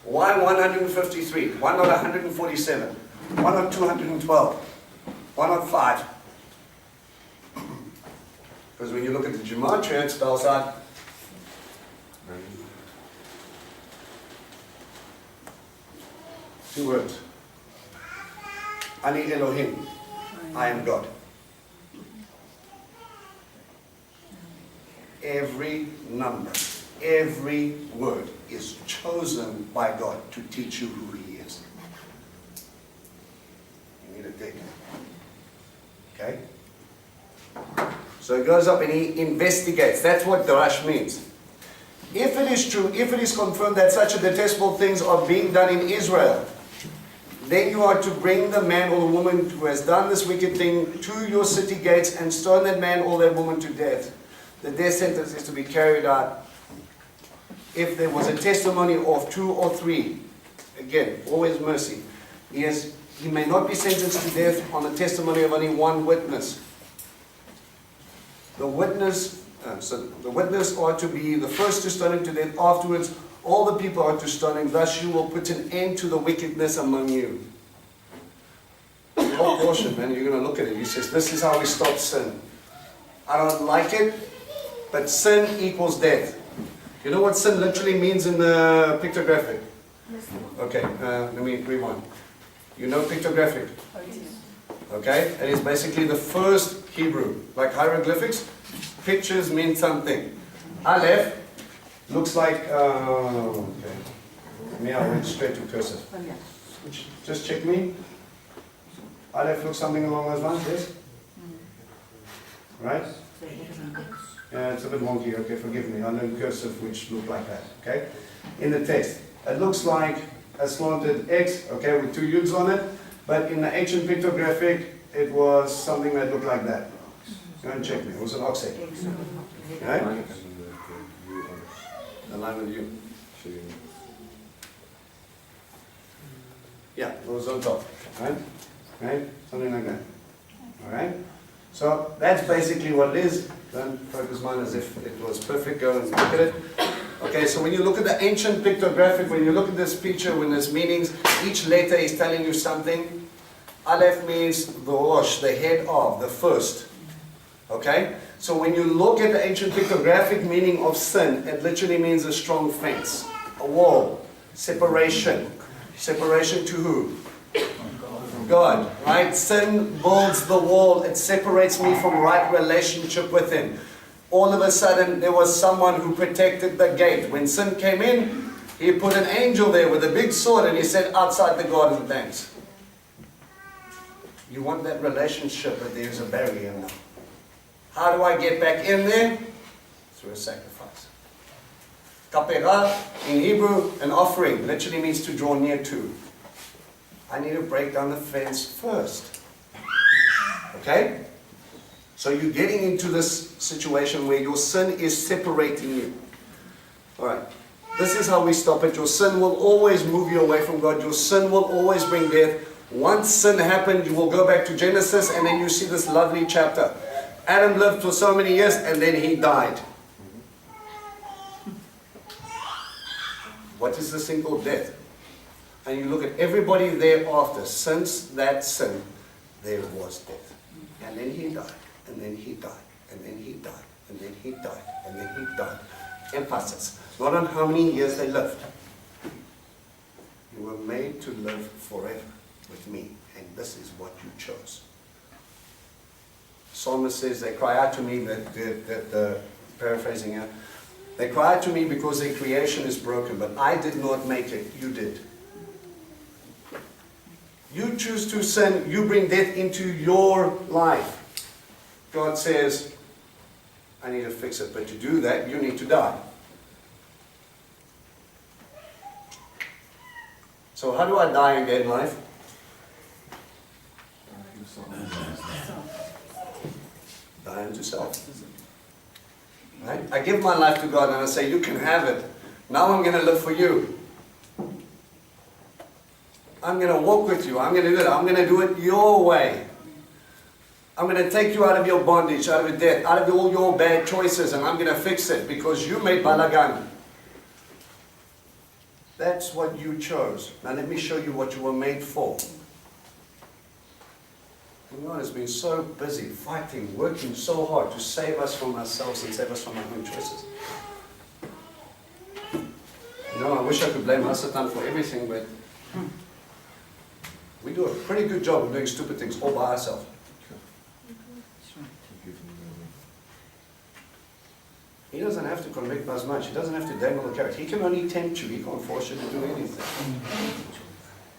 why 153? Why not 147? Why not 212? Why not 5? Because when you look at the gematria, it spells out 2 words. Ani Elohim. I am God. Every number, every word is chosen by God to teach you who He is. You need to take it. Okay? So he goes up and he investigates. That's what Darash means. If it is true, if it is confirmed that such a detestable things are being done in Israel, then you are to bring the man or the woman who has done this wicked thing to your city gates and stone that man or that woman to death. The death sentence is to be carried out if there was a testimony of 2 or 3. Again, always mercy. He may not be sentenced to death on the testimony of only one witness. The witness are to be the first to stone him to death. Afterwards, all the people are to stone him. Thus you will put an end to the wickedness among you. You whole portion, man, you're going to look at it. He says, this is how we stop sin. I don't like it, but sin equals death. You know what sin literally means in the pictographic? Okay, let me rewind. You know pictographic? Okay, it is basically the first Hebrew, like hieroglyphics. Pictures mean something. Aleph looks like, okay. Me, I went straight to cursive. Just check me. Aleph looks something along those lines, yes? Right? Yeah, it's a bit wonky, okay, forgive me. I learned cursive which look like that, okay? In the text, it looks like a slanted X, okay, with two U's on it, but in the ancient pictographic, it was something that looked like that. Go and check me, it was an ox egg. Okay? The line with you. Yeah, it was on top, right? Right? Something like that. Alright? So that's basically what it is. Don't focus mine as if it was perfect. Go and look at it. Okay, so when you look at the ancient pictographic, when you look at this picture, when there's meanings, each letter is telling you something. Aleph means the rosh, the head of, the first. Okay? So when you look at the ancient pictographic meaning of sin, it literally means a strong fence, a wall, separation. Separation to who? God, right? Sin builds the wall. It separates me from right relationship with Him. All of a sudden, there was someone who protected the gate. When sin came in, He put an angel there with a big sword and He said, outside the garden, thanks. You want that relationship, but there's a barrier now. How do I get back in there? Through a sacrifice. Kapera, in Hebrew, an offering, literally means to draw near to. I need to break down the fence first. Okay? So you're getting into this situation where your sin is separating you. Alright. This is how we stop it. Your sin will always move you away from God. Your sin will always bring death. Once sin happened, you will go back to Genesis and then you see this lovely chapter. Adam lived for so many years and then he died. What is this thing called death? And you look at everybody thereafter, since that sin, there was death. And then he died, and then he died, and then he died, and then he died, and then he died. Emphasis, not on how many years they lived. You were made to live forever with me, and this is what you chose. Psalmist says, they cry out to me, paraphrasing here, they cry out to me because their creation is broken, but I did not make it, you did. You choose to sin, you bring death into your life. God says, I need to fix it, but to do that, you need to die. So how do I die and gain life? Die unto self. Right? I give my life to God and I say, you can have it. Now I'm going to live for you. I'm going to walk with you. I'm going to do it. I'm going to do it your way. I'm going to take you out of your bondage, out of your death, out of all your bad choices, and I'm going to fix it because you made balagan. That's what you chose. Now let me show you what you were made for. And God has been so busy fighting, working so hard to save us from ourselves and save us from our own choices. You know, I wish I could blame Hasatan for everything, but we do a pretty good job of doing stupid things all by ourselves. He doesn't have to convict us much. He doesn't have to dangle the carrot. He can only tempt you. He can't force you to do anything.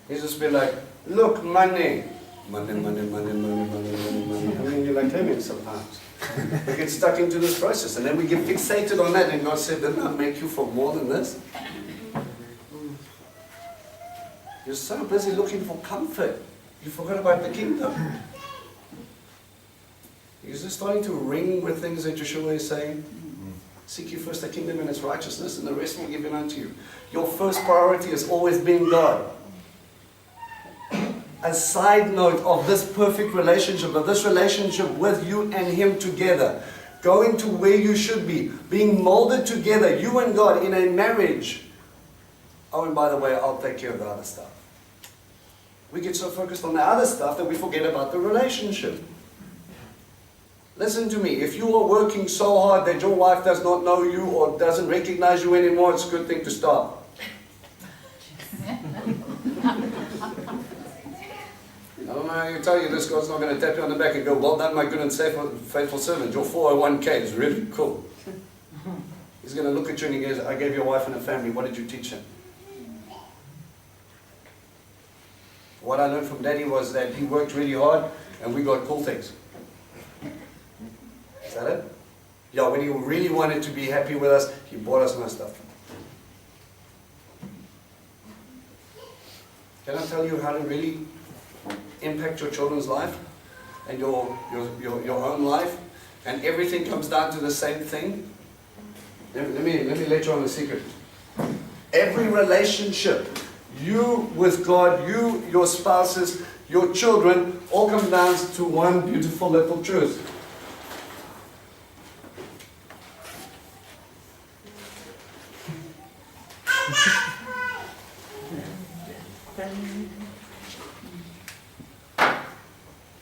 He's just be like, look, money. Money, money, money, money, money, money, money. I mean, you're like him sometimes. We get stuck into this process and then we get fixated on that and God said, didn't I make you for more than this? You're so busy looking for comfort. You forgot about the kingdom. You're just starting to ring with things that Yeshua is saying. Seek you first the kingdom and its righteousness, and the rest will be given unto you. Your first priority has always been God. A side note of this perfect relationship, of this relationship with you and Him together, going to where you should be, being molded together, you and God in a marriage. Oh, and by the way, I'll take care of the other stuff. We get so focused on the other stuff that we forget about the relationship. Listen to me, if you are working so hard that your wife does not know you or doesn't recognize you anymore, it's a good thing to stop. I don't know how you tell you this, God's not going to tap you on the back and go, well done, my good and faithful servant. Your 401k is really cool. He's going to look at you and he goes, I gave your wife and a family. What did you teach him? What I learned from Daddy was that he worked really hard and we got cool things. Is that it? Yeah, when he really wanted to be happy with us, he bought us nice stuff. Can I tell you how to really impact your children's life and your own life? And everything comes down to the same thing? Let me let you on a secret. Every relationship, you with God, you, your spouses, your children, all come down to one beautiful little truth.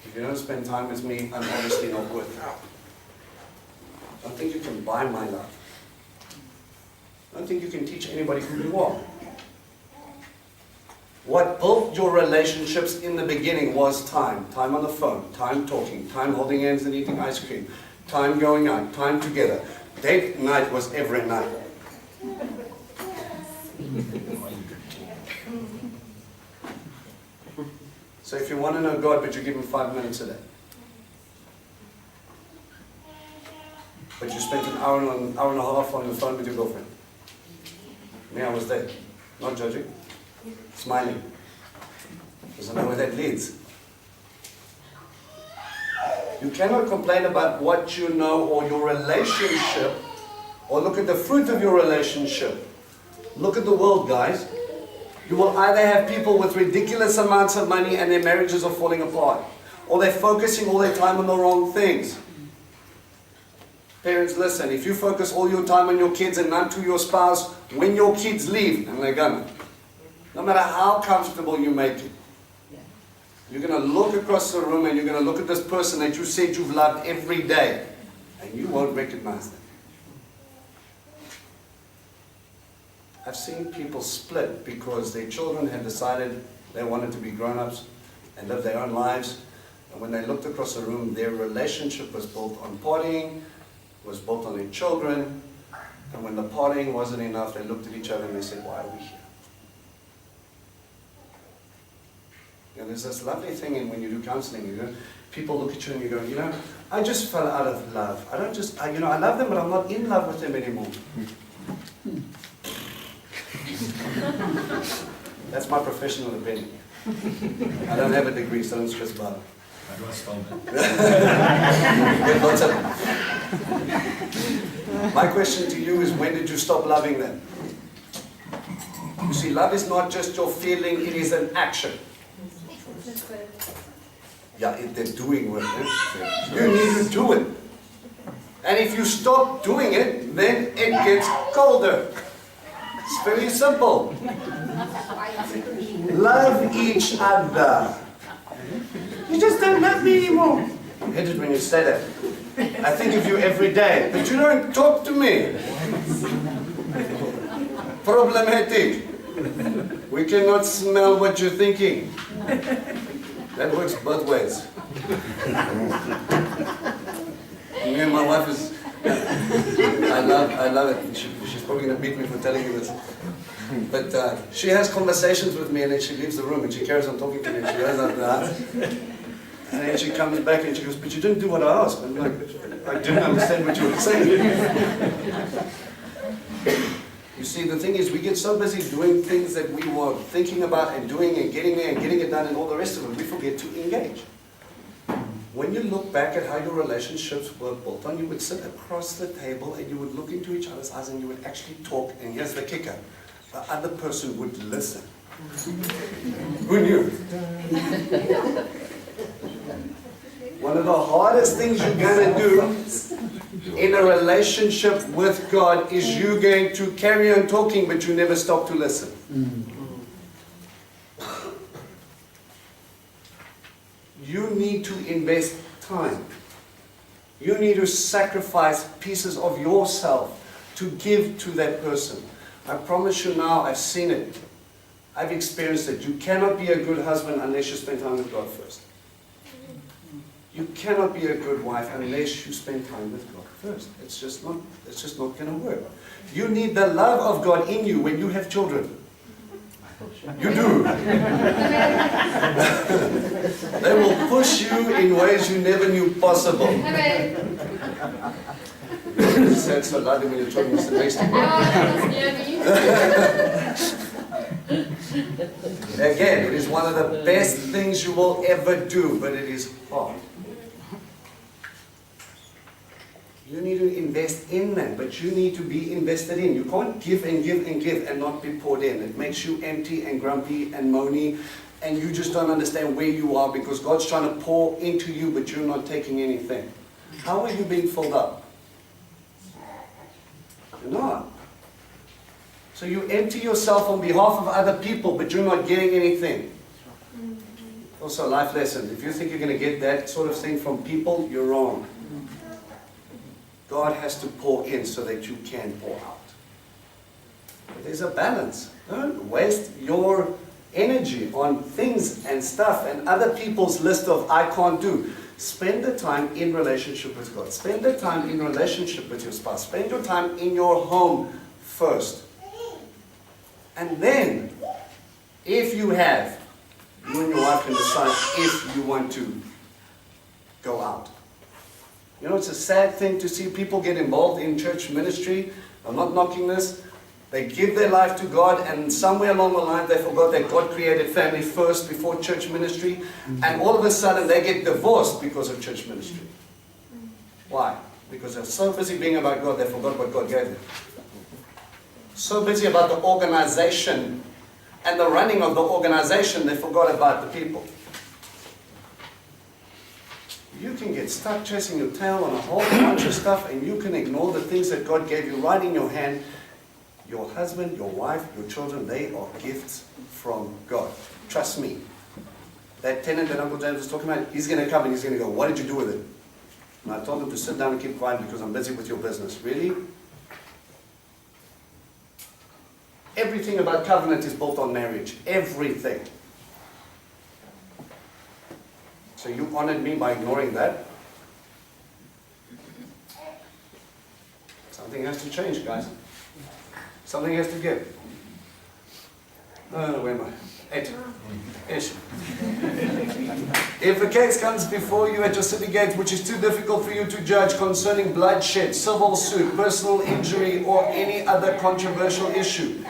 If you don't spend time with me, I'm obviously not worth it. I don't think you can buy my love. I don't think you can teach anybody who you are. What built your relationships in the beginning was time. Time on the phone, time talking, time holding hands and eating ice cream, time going out, time together. Date night was every night. So if you want to know God, but you give him 5 minutes a day. But you spent an hour and a half on the phone with your girlfriend. Me, I was there. Not judging. Smiling. Because I know where that leads. You cannot complain about what you know or your relationship, or look at the fruit of your relationship. Look at the world, guys. You will either have people with ridiculous amounts of money and their marriages are falling apart, or they're focusing all their time on the wrong things. Parents, listen, if you focus all your time on your kids and none to your spouse, when your kids leave, and they're gonna, no matter how comfortable you make it, you're going to look across the room and you're going to look at this person that you said you've loved every day, and you won't recognize them. I've seen people split because their children had decided they wanted to be grown-ups and live their own lives. And when they looked across the room, their relationship was built on partying, was built on their children. And when the partying wasn't enough, they looked at each other and they said, why are we here? You know, there's this lovely thing in when you do counseling, you know, people look at you and you go, you know, I just fell out of love. I don't just, I love them, but I'm not in love with them anymore. That's my professional opinion. I don't have a degree, so don't stress about it. I was told that. Get lots of them. My question to you is, when did you stop loving them? You see, love is not just your feeling, it is an action. Yeah, they're doing work. Eh? You need to do it. And if you stop doing it, then it gets colder. It's very simple. Love each other. You just don't love me anymore. I hate it when you say that. I think of you every day, but you don't talk to me. Problematic. We cannot smell what you're thinking. That works both ways. Me and my wife is, I love it. She's probably going to beat me for telling you this. But she has conversations with me and then she leaves the room and she carries on talking to me and she goes like that. And then she comes back and she goes, but you didn't do what I asked. I'm like, I didn't understand what you were saying. You see, the thing is, we get so busy doing things that we were thinking about and doing and getting there and getting it done and all the rest of it, we forget to engage. When you look back at how your relationships were built on, you would sit across the table and you would look into each other's eyes and you would actually talk, and here's the kicker, the other person would listen. Who knew? One of the hardest things you're going to do in a relationship with God is you're going to carry on talking, but you never stop to listen. You need to invest time. You need to sacrifice pieces of yourself to give to that person. I promise you now, I've seen it. I've experienced it. You cannot be a good husband unless you spend time with God first. You cannot be a good wife unless you spend time with God first. It's just not going to work. You need the love of God in you when you have children. You do. They will push you in ways you never knew possible. Said so loudly when you're talking to the next thing. Again, it is one of the best things you will ever do, but it is hard. You need to invest in them, but you need to be invested in. You can't give and give and give and not be poured in. It makes you empty and grumpy and moany, and you just don't understand where you are because God's trying to pour into you, but you're not taking anything. How are you being filled up? You're not. So you empty yourself on behalf of other people, but you're not getting anything. Also, a life lesson. If you think you're going to get that sort of thing from people, you're wrong. God has to pour in so that you can pour out. But there's a balance. Don't waste your energy on things and stuff and other people's list of I can't do. Spend the time in relationship with God. Spend the time in relationship with your spouse. Spend your time in your home first. And then, if you have, you and your wife can decide if you want to go out. You know, it's a sad thing to see people get involved in church ministry. I'm not knocking this. They give their life to God, and somewhere along the line they forgot that God created family first before church ministry, and all of a sudden they get divorced because of church ministry. Why? Because they're so busy being about God, they forgot what God gave them. So busy about the organization and the running of the organization, they forgot about the people. You can get stuck chasing your tail on a whole bunch of stuff, and you can ignore the things that God gave you right in your hand. Your husband, your wife, your children, they are gifts from God. Trust me. That tenant that Uncle James was talking about, he's going to come and he's going to go, what did you do with it? And I told him to sit down and keep quiet because I'm busy with your business. Really? Everything about covenant is built on marriage. Everything. So you honored me by ignoring that. Something has to change, guys. Something has to give. Where am I? 8. Ish. If a case comes before you at your city gate which is too difficult for you to judge concerning bloodshed, civil suit, personal injury, or any other controversial issue,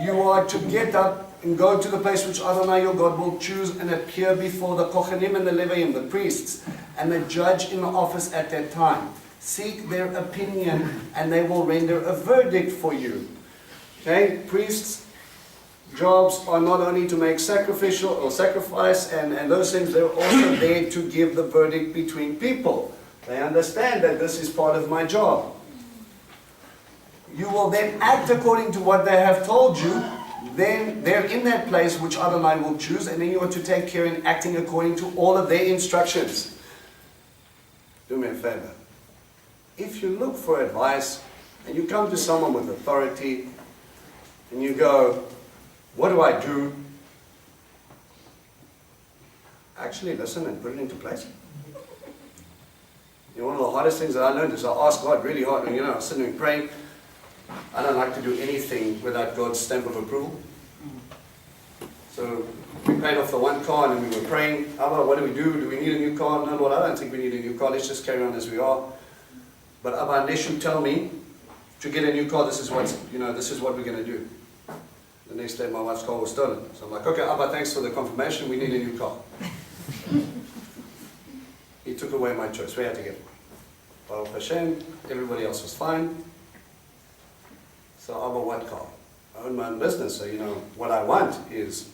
you are to get up and go to the place which Adonai your God will choose and appear before the Kohanim and the Leviim, the priests, and the judge in the office at that time. Seek their opinion and they will render a verdict for you. Okay? Priests' jobs are not only to make sacrificial or sacrifice and those things, they're also there to give the verdict between people. They understand that this is part of my job. You will then act according to what they have told you. Then they're in that place which Adonai will choose, and then you are to take care in acting according to all of their instructions. Do me a favor. If you look for advice and you come to someone with authority and you go, what do I do? Actually listen and put it into place. You know, one of the hardest things that I learned is I ask God really hard, and I was sitting and praying. I don't like to do anything without God's stamp of approval. So we paid off the one car and we were praying, Abba, what do we do? Do we need a new car? No, Lord, I don't think we need a new car. Let's just carry on as we are. But Abba, unless you tell me to get a new car, this is what we're going to do. The next day my wife's car was stolen. So I'm like, okay, Abba, thanks for the confirmation. We need a new car. He took away my choice. We had to get one. Baruch Hashem, everybody else was fine. So Abba, what car? I own my own business, so what I want is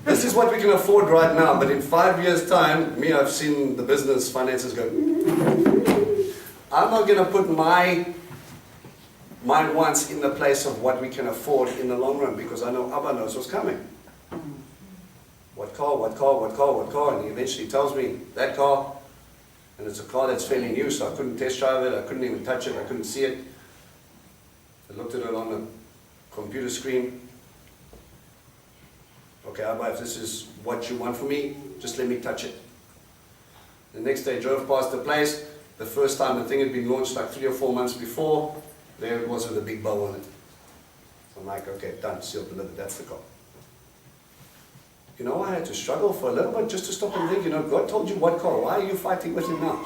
this is what we can afford right now, but in 5 years' time, I've seen the business finances go. I'm not going to put my wants in the place of what we can afford in the long run, because I know Abba knows what's coming. what car? And he eventually tells me, that car. And it's a car that's fairly new, so I couldn't test drive it, I couldn't even touch it, I couldn't see it. I looked at it on the computer screen. Okay, Abba, if this is what you want for me, just let me touch it. The next day, drove past the place. The first time, the thing had been launched like 3 or 4 months before. There it was with a big bow on it. So I'm like, okay, done, sealed, delivered, that's the car. You know, I had to struggle for a little bit just to stop and think, you know, God told you what car, why are you fighting with him now?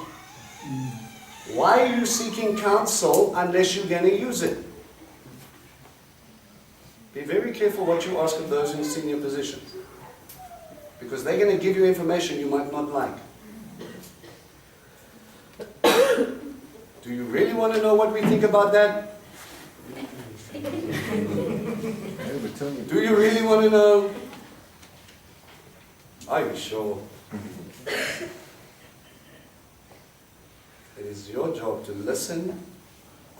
Why are you seeking counsel unless you're going to use it? Be very careful what you ask of those in senior positions. Because they're going to give you information you might not like. Do you really want to know what we think about that? Do you really want to know? Are you sure? It is your job to listen,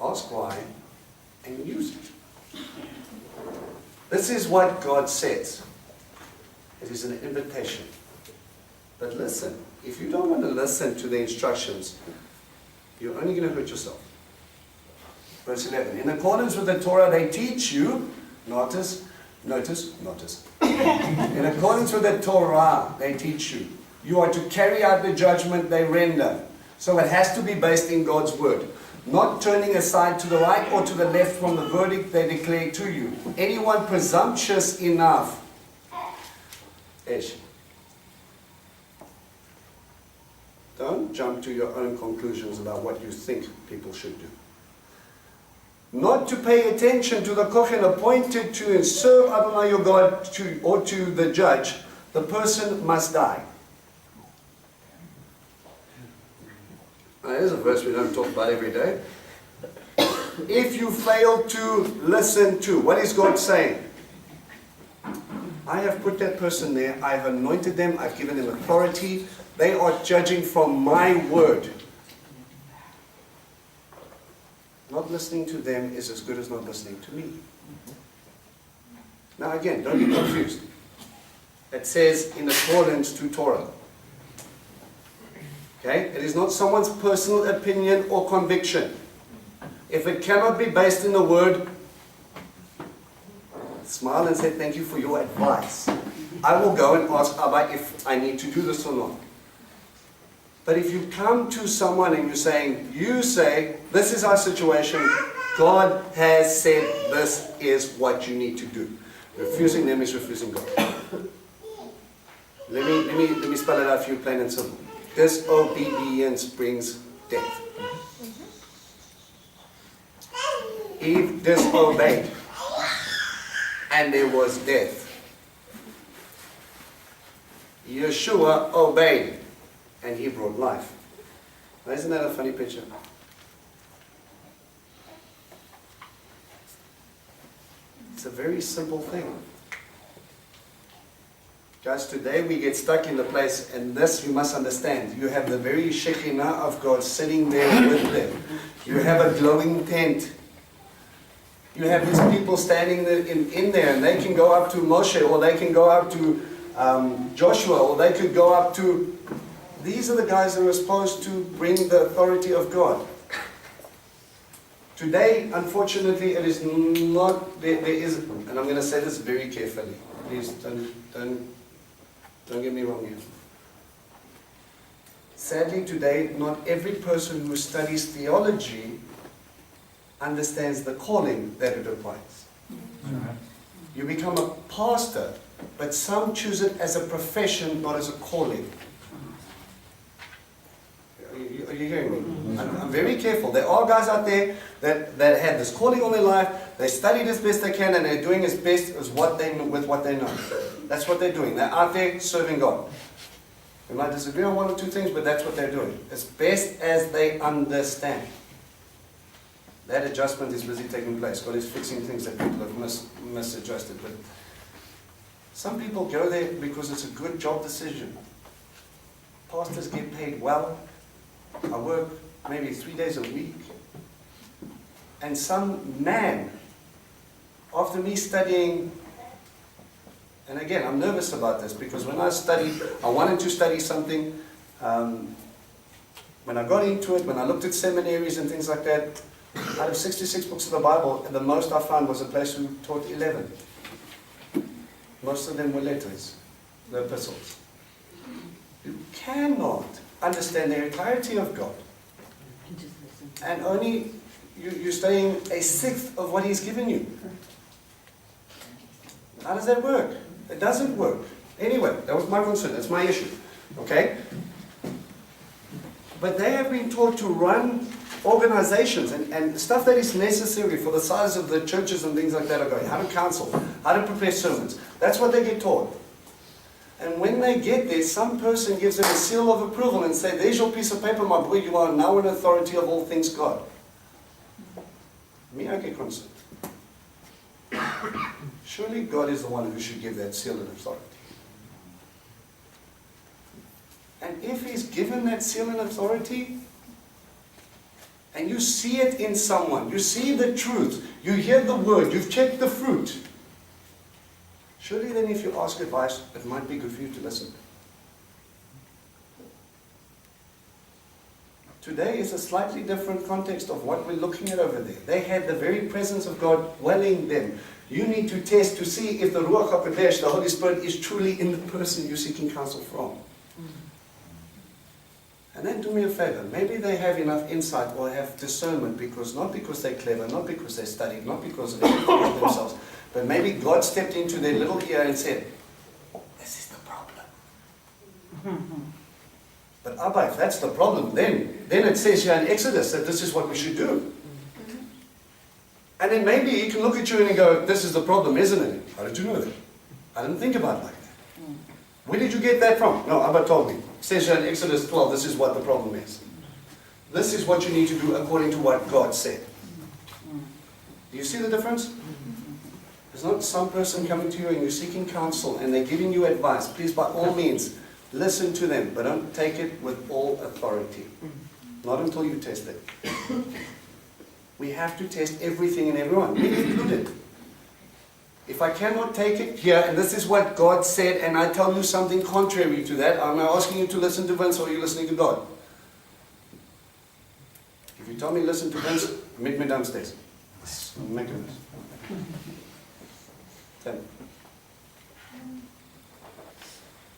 ask why, and use it. This is what God says. It is an invitation. But listen, if you don't want to listen to the instructions, you're only going to hurt yourself. Verse 11. In accordance with the Torah, they teach you, notice. In accordance with the Torah, they teach you. You are to carry out the judgment they render. So it has to be based in God's word. Not turning aside to the right or to the left from the verdict they declare to you. Anyone presumptuous enough. Don't jump to your own conclusions about what you think people should do. Not to pay attention to the kohen appointed to serve Adonai your God or to the judge, the person must die. Now, here's a verse we don't talk about every day. If you fail to listen to, what is God saying? I have put that person there, I've anointed them, I've given them authority, they are judging from my word. Not listening to them is as good as not listening to me. Now again, don't be confused. It says in accordance to Torah. Okay? It is not someone's personal opinion or conviction. If it cannot be based in the word, smile and say thank you for your advice. I will go and ask Abba if I need to do this or not. But if you come to someone and you say, this is our situation, God has said this is what you need to do. Refusing them is refusing God. Let me spell it out for you plain and simple. Disobedience brings death. Eve disobeyed, and there was death. Yeshua obeyed, and he brought life. Now, isn't that a funny picture? It's a very simple thing. Guys, today we get stuck in the place, and this you must understand. You have the very Shekinah of God sitting there with them. You have a glowing tent. You have these people standing in there, and they can go up to Moshe, or they can go up to Joshua, or they could go up to... These are the guys that are supposed to bring the authority of God. Today, unfortunately, it is not... There is, and I'm going to say this very carefully. Please don't get me wrong here. Sadly, today, not every person who studies theology understands the calling that it requires. You become a pastor, but some choose it as a profession, not as a calling. Are you hearing me? I'm very careful. There are guys out there that have this calling on their life. They studied as best they can, and they're doing as best as with what they know. That's what they're doing. They're out there serving God. We might disagree on one or two things, but that's what they're doing. As best as they understand. That adjustment is busy taking place. God is fixing things that people have misadjusted. But some people go there because it's a good job decision. Pastors get paid well. I work maybe 3 days a week. And some man, after me studying And again, I'm nervous about this because when I studied, I wanted to study something. When I got into it, when I looked at seminaries and things like that, out of 66 books of the Bible, the most I found was a place who taught 11. Most of them were letters, the epistles. You cannot understand the entirety of God. And only you're studying a sixth of what He's given you. How does that work? It doesn't work. Anyway, that was my concern. That's my issue. Okay? But they have been taught to run organizations and stuff that is necessary for the size of the churches and things like that are going. How to counsel, how to prepare sermons. That's what they get taught. And when they get there, some person gives them a seal of approval and say, there's your piece of paper, my boy, you are now an authority of all things God. Me, I get concerned. Surely God is the one who should give that seal of authority. And if He's given that seal and authority, and you see it in someone, you see the truth, you hear the word, you've checked the fruit, surely then if you ask advice, it might be good for you to listen. Today is a slightly different context of what we're looking at over there. They had the very presence of God dwelling them. You need to test to see if the Ruach HaKodesh, the Holy Spirit, is truly in the person you're seeking counsel from. And then do me a favor, maybe they have enough insight or have discernment because, not because they're clever, not because they studied, not because of anything of themselves, but maybe God stepped into their little ear and said, this is the problem. But Abba, if that's the problem, then it says here in Exodus that this is what we should do. And then maybe He can look at you and go, this is the problem, isn't it? How did you know that? I didn't think about it like that. Where did you get that from? No, Abba told me. It says here in Exodus 12, this is what the problem is. This is what you need to do according to what God said. Do you see the difference? It's not some person coming to you and you're seeking counsel and they're giving you advice. Please, by all means, listen to them, but don't take it with all authority. Not until you test it. We have to test everything and everyone, me included. If I cannot take it here, and this is what God said, and I tell you something contrary to that, am I asking you to listen to Vince or are you listening to God? If you tell me listen to Vince, meet me downstairs. Make a mess. Tell me.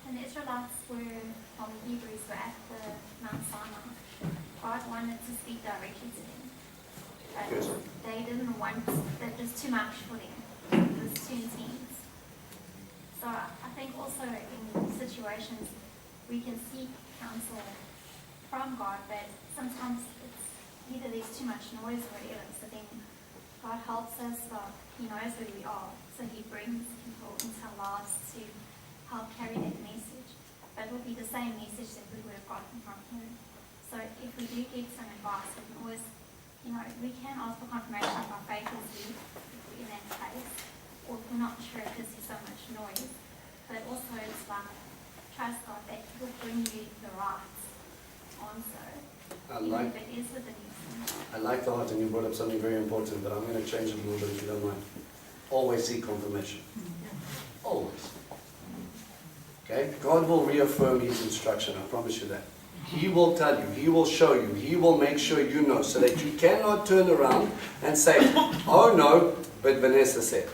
When the Israelites were, from the Hebrews, were at the Mount Sinai, God wanted to speak directly to them. But Yes. they didn't want, that was too much for them. It was too intense. So I think also in situations we can seek counsel from God, but sometimes it's either there's too much noise or whatever. So then God helps us, He knows where we are. So He brings people into our lives to help carry that message. But it will be the same message that we would have gotten from Him. So if we do get some advice, we can always, we can ask for confirmation if our faith is weak in that place, or if we're not sure because there's so much noise. But also it's like, trust God that He will bring you the right answer, even if it is within you. I like the heart, and you brought up something very important, but I'm going to change it a little bit if you don't mind. Always seek confirmation. Always. Okay? God will reaffirm His instruction, I promise you that. He will tell you, He will show you, He will make sure you know, so that you cannot turn around and say, oh no, but Vanessa said.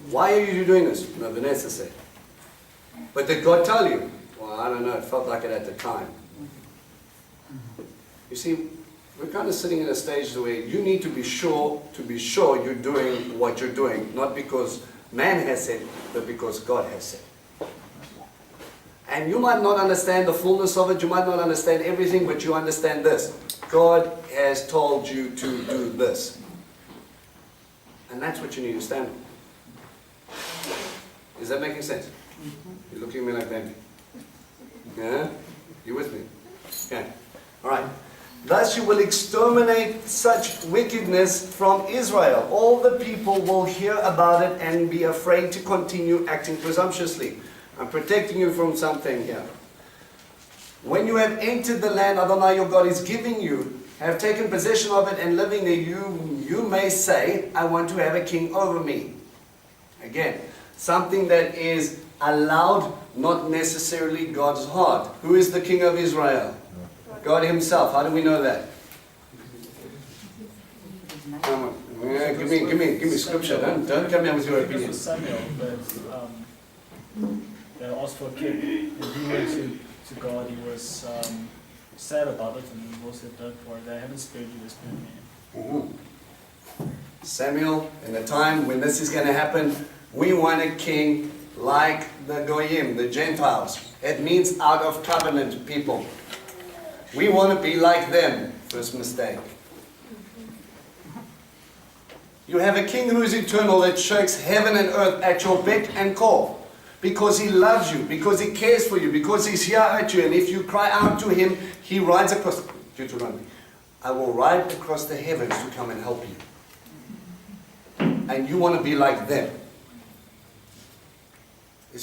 Why are you doing this? No, Vanessa said. But did God tell you? Well, I don't know, it felt like it at the time. You see, we're kind of sitting in a stage where you need to be sure you're doing what you're doing, not because man has said, but because God has said. And you might not understand the fullness of it, you might not understand everything, but you understand this. God has told you to do this. And that's what you need to stand on. Is that making sense? You're looking at me like that. Yeah? You with me? Okay. Alright. Thus you will exterminate such wickedness from Israel. All the people will hear about it and be afraid to continue acting presumptuously. I'm protecting you from something here. When you have entered the land Adonai your God is giving you, have taken possession of it and living there, you may say, I want to have a king over me. Again, Something that is allowed, not necessarily God's heart. Who is the king of Israel? God himself. How do we know that? Come on. Yeah, give me scripture. Don't come here with your This opinion. was Samuel, but they asked for a king, and he went to God. He was sad about it, and the Lord said, "Don't worry, they haven't spared you, they spared me." Mhm. Samuel, in the time when this is going to happen, we want a king like the Goyim, the Gentiles. It means out of covenant people. We want to be like them. First mistake. You have a king who is eternal that shakes heaven and earth at your beck and call. Because he loves you, because he cares for you, because he's here at you. And if you cry out to him, he rides across, Deuteronomy, I will ride across the heavens to come and help you. And you want to be like them.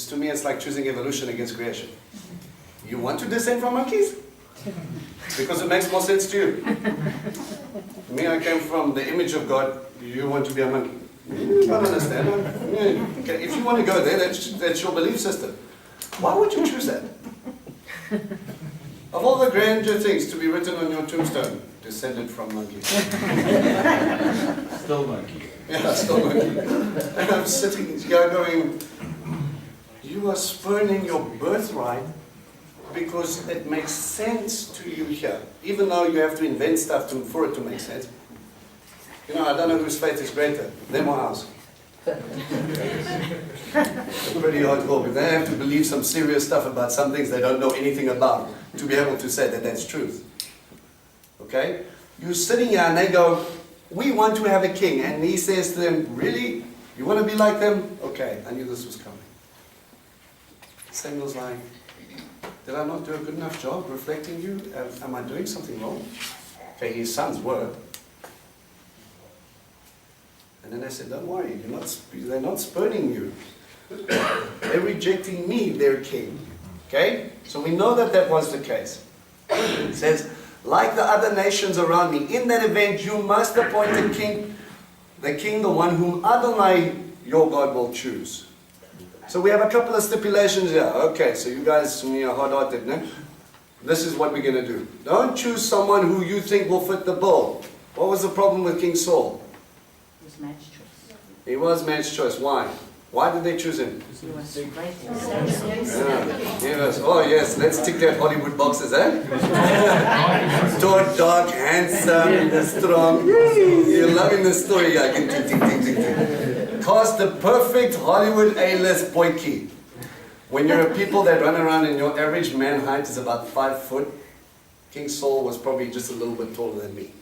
To me, it's like choosing evolution against creation. You want to descend from monkeys? Because it makes more sense to you. Me, I came from the image of God. You want to be a monkey. You don't understand. Okay, if you want to go there, that's your belief system. Why would you choose that? Of all the grandeur things to be written on your tombstone, descended from monkeys. Still monkey. Yeah, still monkey. And I'm sitting here going, you are spurning your birthright because it makes sense to you here. Even though you have to invent stuff for it to make sense. You know, I don't know whose faith is greater, them or ours. It's pretty hardcore, but they have to believe some serious stuff about some things they don't know anything about to be able to say that that's truth. Okay? You're sitting here and they go, we want to have a king. And he says to them, really? You want to be like them? Okay, I knew this was coming. Samuel's like, did I not do a good enough job reflecting you? Am I doing something wrong? Okay, his sons were. And then I said, don't worry, they're not spurning you. They're rejecting me, their king. Okay? So we know that that was the case. It says, like the other nations around me, in that event you must appoint a king, the one whom Adonai, your God, will choose. So we have a couple of stipulations here. Okay, so you guys are hard-hearted, no? This is what we're going to do. Don't choose someone who you think will fit the bill. What was the problem with King Saul? It was man's choice. He was man's choice. Why? Why did they choose him? He was great. Yes. Oh yes, let's tick that Hollywood boxes, eh? Tall, dark, handsome, strong. You're loving the story. I can tick, tick, tick, tick, tick. Cast the perfect Hollywood A-list boyki. When you're a people that run around and your average man height is about 5 foot, King Saul was probably just a little bit taller than me.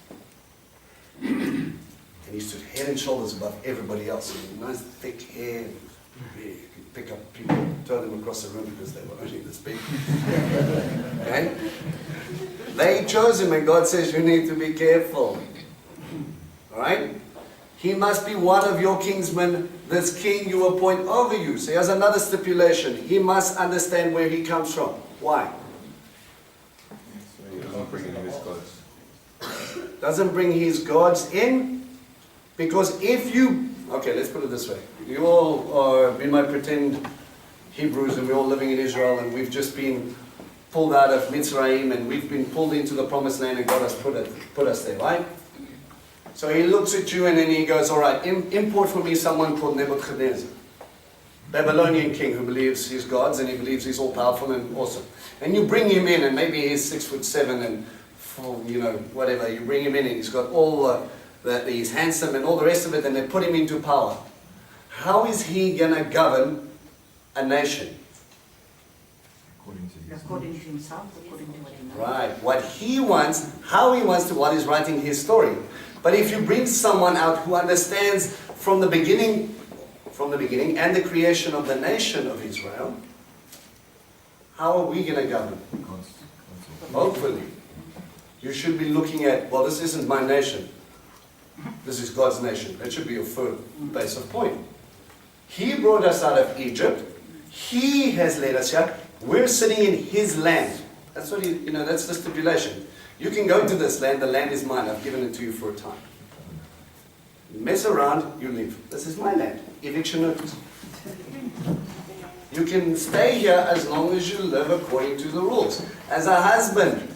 And he stood head and shoulders above everybody else. Nice thick hair, big. You'd pick up people, throw them across the room because they were only this big. Okay? They chose him and God says you need to be careful. Alright? He must be one of your kinsmen, this king you appoint over you. So here's another stipulation. He must understand where he comes from. Why? He doesn't bring in his gods. Doesn't bring his gods in? Because if you... Okay, let's put it this way. You all are, we might pretend Hebrews and we're all living in Israel and we've just been pulled out of Mitzrayim and we've been pulled into the promised land and God has put us there, right? So he looks at you and then he goes, all right, import for me someone called Nebuchadnezzar. Babylonian king who believes he's God's and he believes he's all powerful and awesome. And you bring him in and maybe he's 6'7" and whatever. You bring him in and he's got all he's handsome and all the rest of it and they put him into power. How is he going to govern a nation? According to himself, according to what he knows. Right. What he wants, how he wants to, while he's writing his story. But if you bring someone out who understands from the beginning and the creation of the nation of Israel, how are we going to govern? Hopefully. You should be looking at, well, this isn't my nation. This is God's nation. That should be your first base of point. He brought us out of Egypt. He has led us here. We're sitting in His land. That's what that's the stipulation. You can go into this land. The land is mine. I've given it to you for a time. You mess around, you leave. This is my land. Eviction notice. You can stay here as long as you live according to the rules. As a husband,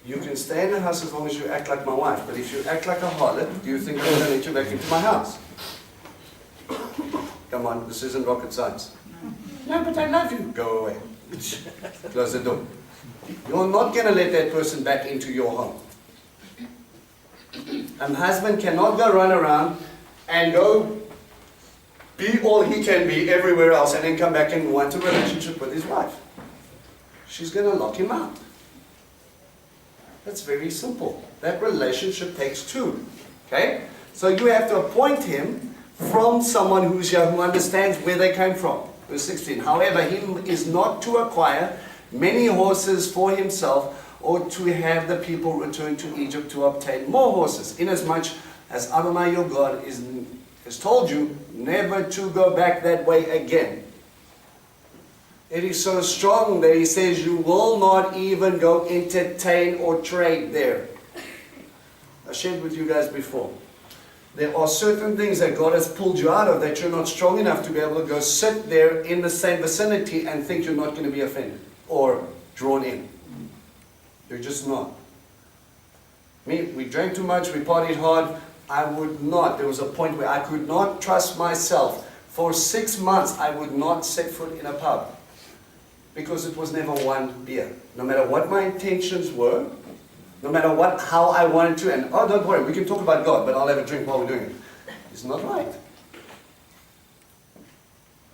you can stay in the house as long as you act like my wife. But if you act like a harlot, do you think I'm going to let you back into my house? Come on, this isn't rocket science. No, but I love you. Go away. Close the door. You're not going to let that person back into your home. A husband cannot go run around and go be all he can be everywhere else and then come back and want a relationship with his wife. She's going to lock him out. That's very simple. That relationship takes two. Okay? So you have to appoint him from someone who's here who understands where they came from. Verse 16. However, he is not to acquire many horses for himself or to have the people return to Egypt to obtain more horses, inasmuch as Adonai your God has told you never to go back that way again. It is so strong that he says you will not even go entertain or trade there. I shared with you guys before. There are certain things that God has pulled you out of that you're not strong enough to be able to go sit there in the same vicinity and think you're not going to be offended or drawn in. You're just not. We drank too much, we partied hard. I would not. There was a point where I could not trust myself. For 6 months, I would not set foot in a pub. Because it was never one beer. No matter what my intentions were, no matter how I wanted to, and oh, don't worry, we can talk about God, but I'll have a drink while we're doing it. It's not right.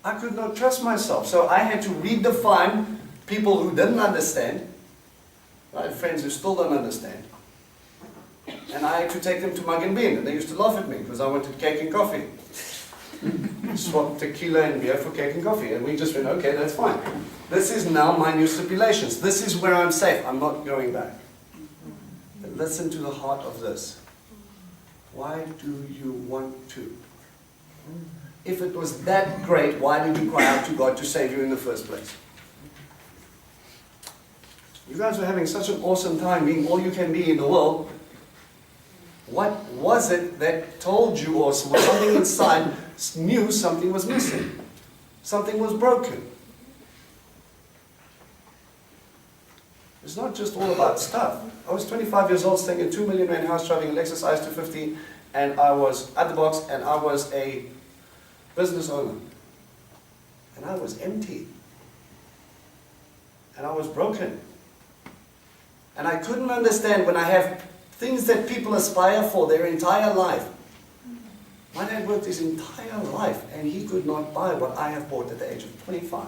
I could not trust myself, so I had to redefine people who didn't understand. I have friends who still don't understand. And I had to take them to Mug and Bean, and they used to laugh at me because I wanted cake and coffee. Swap tequila and beer for cake and coffee, and we just went, okay, that's fine. This is now my new stipulations. This is where I'm safe. I'm not going back. But listen to the heart of this. Why do you want to? If it was that great, why did you cry out to God to save you in the first place? You guys were having such an awesome time being all you can be in the world. What was it that told you, or was something inside knew something was missing? Something was broken. It's not just all about stuff. I was 25 years old, staying in a 2 million rand house, driving a Lexus IS250, and I was at the box, and I was a business owner. And I was empty. And I was broken. And I couldn't understand when I have things that people aspire for their entire life. My dad worked his entire life, and he could not buy what I have bought at the age of 25.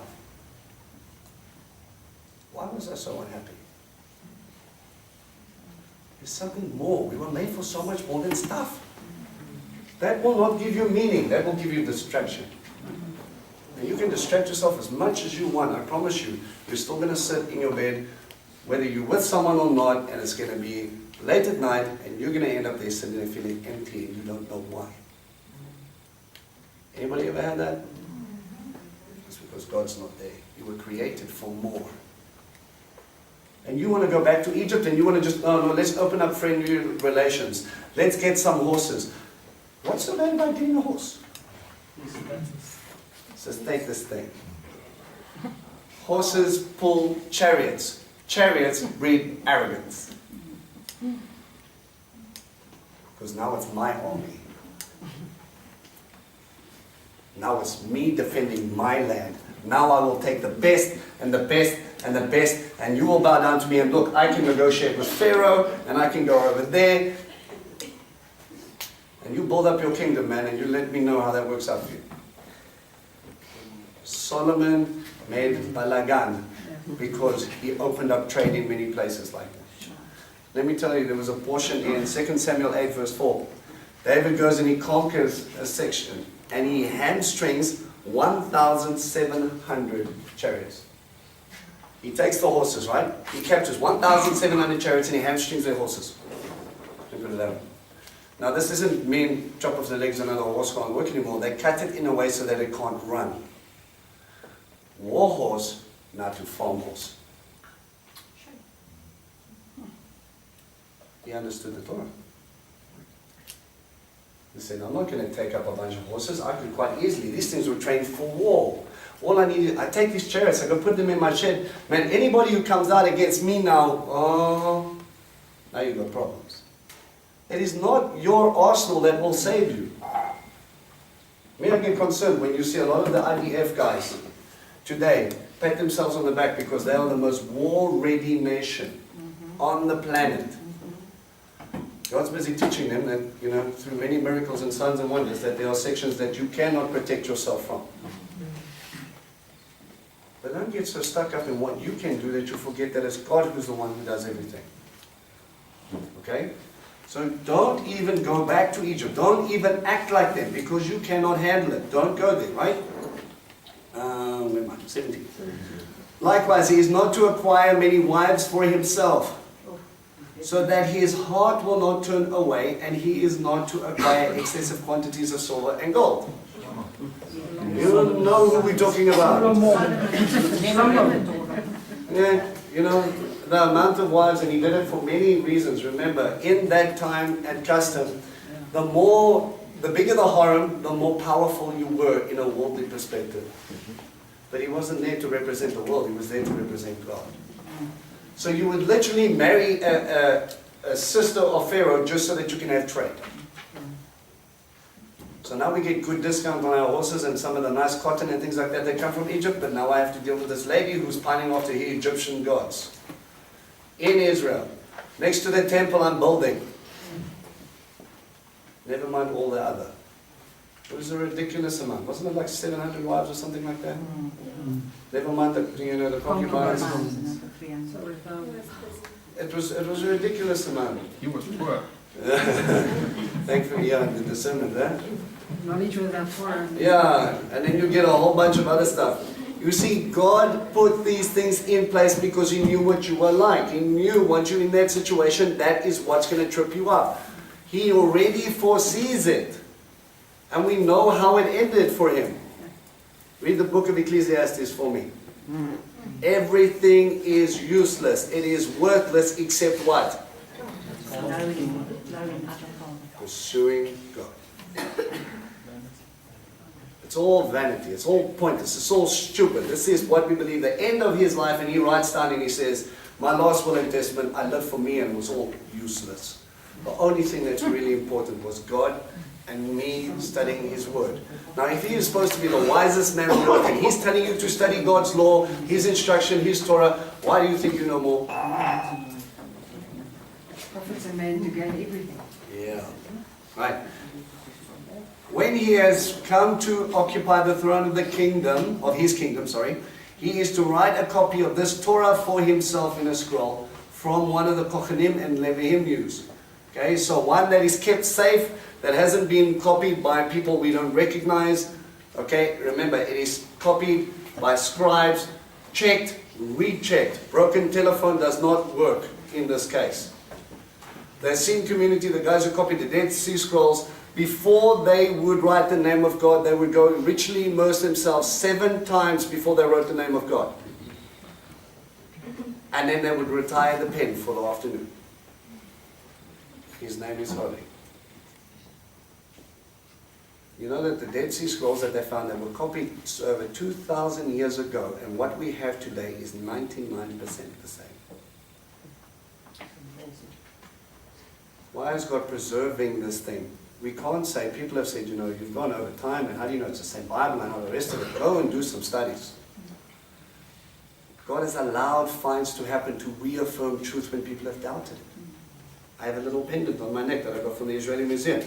Why was I so unhappy? There's something more. We were made for so much more than stuff. That will not give you meaning. That will give you distraction. And you can distract yourself as much as you want. I promise you, you're still going to sit in your bed, whether you're with someone or not, and it's going to be late at night, and you're going to end up there sitting there feeling empty, and you don't know why. Anybody ever had that? It's because God's not there. You were created for more. And you want to go back to Egypt, and you want to just, oh no, let's open up friendly relations. Let's get some horses. What's so bad about getting a horse? It says, take this thing. Horses pull chariots. Chariots breed arrogance. Because now it's my army. Now it's me defending my land. Now I will take the best and the best and the best, and you will bow down to me, and look, I can negotiate with Pharaoh, and I can go over there. And you build up your kingdom, man, and you let me know how that works out for you. Solomon made balagan because he opened up trade in many places like that. Let me tell you, there was a portion in 2 Samuel 8 verse 4. David goes and he conquers a section, and he hamstrings 1,700 chariots. He takes the horses, right? He captures 1,700 chariots and he hamstrings their horses. Now this doesn't mean chop off the legs and another horse can't work anymore. They cut it in a way so that it can't run. War horse, not to farm horse. He understood the Torah. He said, I'm not going to take up a bunch of horses. I could quite easily. These things were trained for war. All I need is, I take these chariots, I go put them in my shed. Man, anybody who comes out against me now, oh, now you've got problems. It is not your arsenal that will save you. May I get concerned when you see a lot of the IDF guys today pat themselves on the back because they are the most war-ready nation on the planet. God's busy teaching them that, you know, through many miracles and signs and wonders, that there are sections that you cannot protect yourself from. But don't get so stuck up in what you can do that you forget that it's God who's the one who does everything. Okay? So don't even go back to Egypt. Don't even act like them because you cannot handle it. Don't go there, right? Where am I? 17. Likewise, he is not to acquire many wives for himself, so that his heart will not turn away, and he is not to acquire excessive quantities of silver and gold. You know who we're talking about. Yeah, you know, the amount of wives, and he did it for many reasons. Remember, in that time at custom, the bigger the harem, the more powerful you were in a worldly perspective. But he wasn't there to represent the world, he was there to represent God. So you would literally marry a sister of Pharaoh just so that you can have trade. So now we get good discount on our horses and some of the nice cotton and things like that that come from Egypt, but now I have to deal with this lady who's pining after her Egyptian gods. In Israel, next to the temple I'm building. Never mind all the other. It was a ridiculous amount. Wasn't it like 700 wives or something like that? Never mind the concubines. It was a ridiculous amount. He was poor. Thankfully, yeah, the discernment there. Knowledge without poor. Yeah, and then you get a whole bunch of other stuff. You see, God put these things in place because He knew what you were like. He knew once you're in that situation, that is what's going to trip you up. He already foresees it. And we know how it ended for him. Read the book of Ecclesiastes for me. Everything is useless. It is worthless except what? Pursuing God. It's all vanity. It's all pointless. It's all stupid. This is what we believe. The end of his life, and he writes down and he says, my last will and testament, I lived for me and it was all useless. The only thing that's really important was God and me studying His Word. Now, if He is supposed to be the wisest man on earth, and He's telling you to study God's law, His instruction, His Torah, why do you think you know more? Prophets are made to gain everything. Yeah. Right. When He has come to occupy the throne of the kingdom, of His kingdom, He is to write a copy of this Torah for Himself in a scroll from one of the Kohanim and Leviim use. Okay, so one that is kept safe, that hasn't been copied by people we don't recognize. Okay, remember, it is copied by scribes, checked, rechecked. Broken telephone does not work in this case. The Essene community, the guys who copied the Dead Sea Scrolls, before they would write the name of God, they would go ritually immerse themselves 7 times before they wrote the name of God. And then they would retire the pen for the afternoon. His name is holy. You know that the Dead Sea Scrolls that they found, that were copied over 2,000 years ago, and what we have today is 99% the same. Why is God preserving this thing? We can't say, people have said, you know, you've gone over time, and how do you know it's the same Bible and all the rest of it? Go and do some studies. God has allowed finds to happen to reaffirm truth when people have doubted it. I have a little pendant on my neck that I got from the Israeli Museum.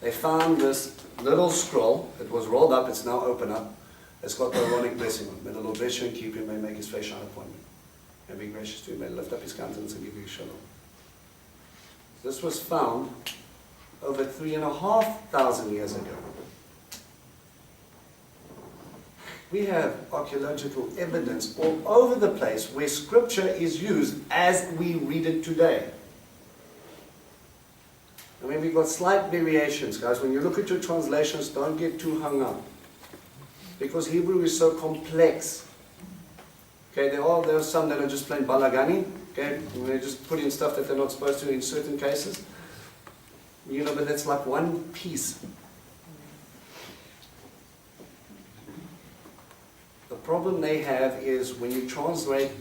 They found this little scroll. It was rolled up. It's now open up. It's got the Aaronic blessing on it. May the Lord bless you and keep you. May make His face shine upon you. And be gracious to you. May lift up His countenance and give you shalom. This was found over 3,500 years ago. We have archaeological evidence all over the place where Scripture is used as we read it today. I mean, we've got slight variations, guys. When you look at your translations, don't get too hung up. Because Hebrew is so complex. Okay, there are some that are just plain balagani. Okay, and they just put in stuff that they're not supposed to in certain cases. You know, but that's like one piece. The problem they have is when you translate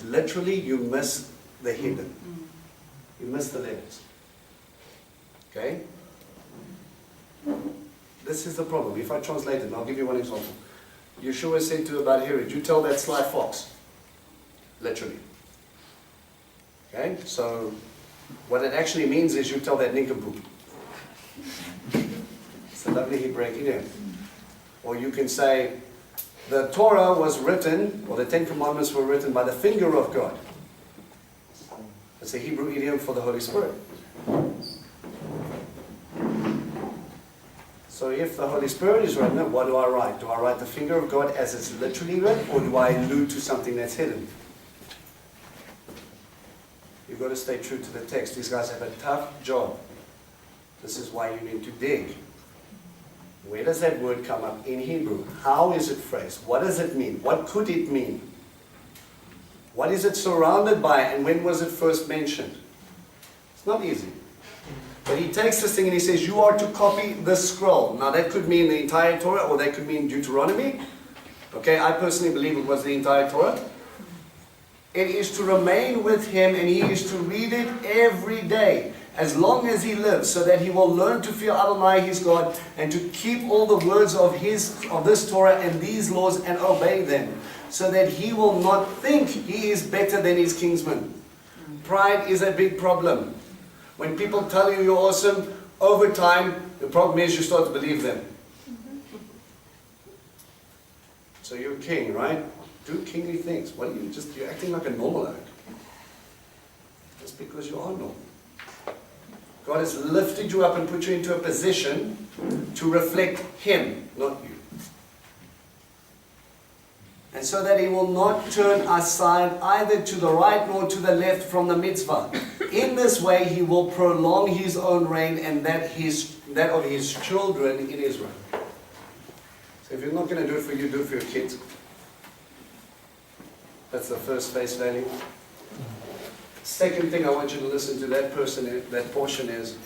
literally, you miss the hidden. You miss the letters. Okay? This is the problem. If I translate it, and I'll give you one example. Yeshua said to about Herod, you tell that sly fox. Literally. Okay? So, what it actually means is you tell that nincompoop. It's a lovely Hebraic idiom. Or you can say, the Torah was written, or the Ten Commandments were written by the finger of God. It's a Hebrew idiom for the Holy Spirit. So if the Holy Spirit is written, what do I write? Do I write the finger of God as it's literally written, or do I allude to something that's hidden? You've got to stay true to the text. These guys have a tough job. This is why you need to dig. Where does that word come up in Hebrew? How is it phrased? What does it mean? What could it mean? What is it surrounded by, and when was it first mentioned? It's not easy. But he takes this thing and he says, you are to copy the scroll. Now that could mean the entire Torah, or that could mean Deuteronomy. Okay, I personally believe it was the entire Torah. It is to remain with him, and he is to read it every day, as long as he lives, so that he will learn to fear Adonai his God, and to keep all the words of this Torah and these laws and obey them, so that he will not think he is better than his kinsmen. Pride is a big problem. When people tell you you're awesome, over time, the problem is you start to believe them. So you're a king, right? Do kingly things. What are you you're acting like a normal act. Just because you are normal. God has lifted you up and put you into a position to reflect him, not you. And so that he will not turn aside either to the right nor to the left from the mitzvah. In this way he will prolong his own reign and that of his children in Israel. So if you're not going to do it for you, do it for your kids. That's the first face value. Second thing I want you to listen to that portion is,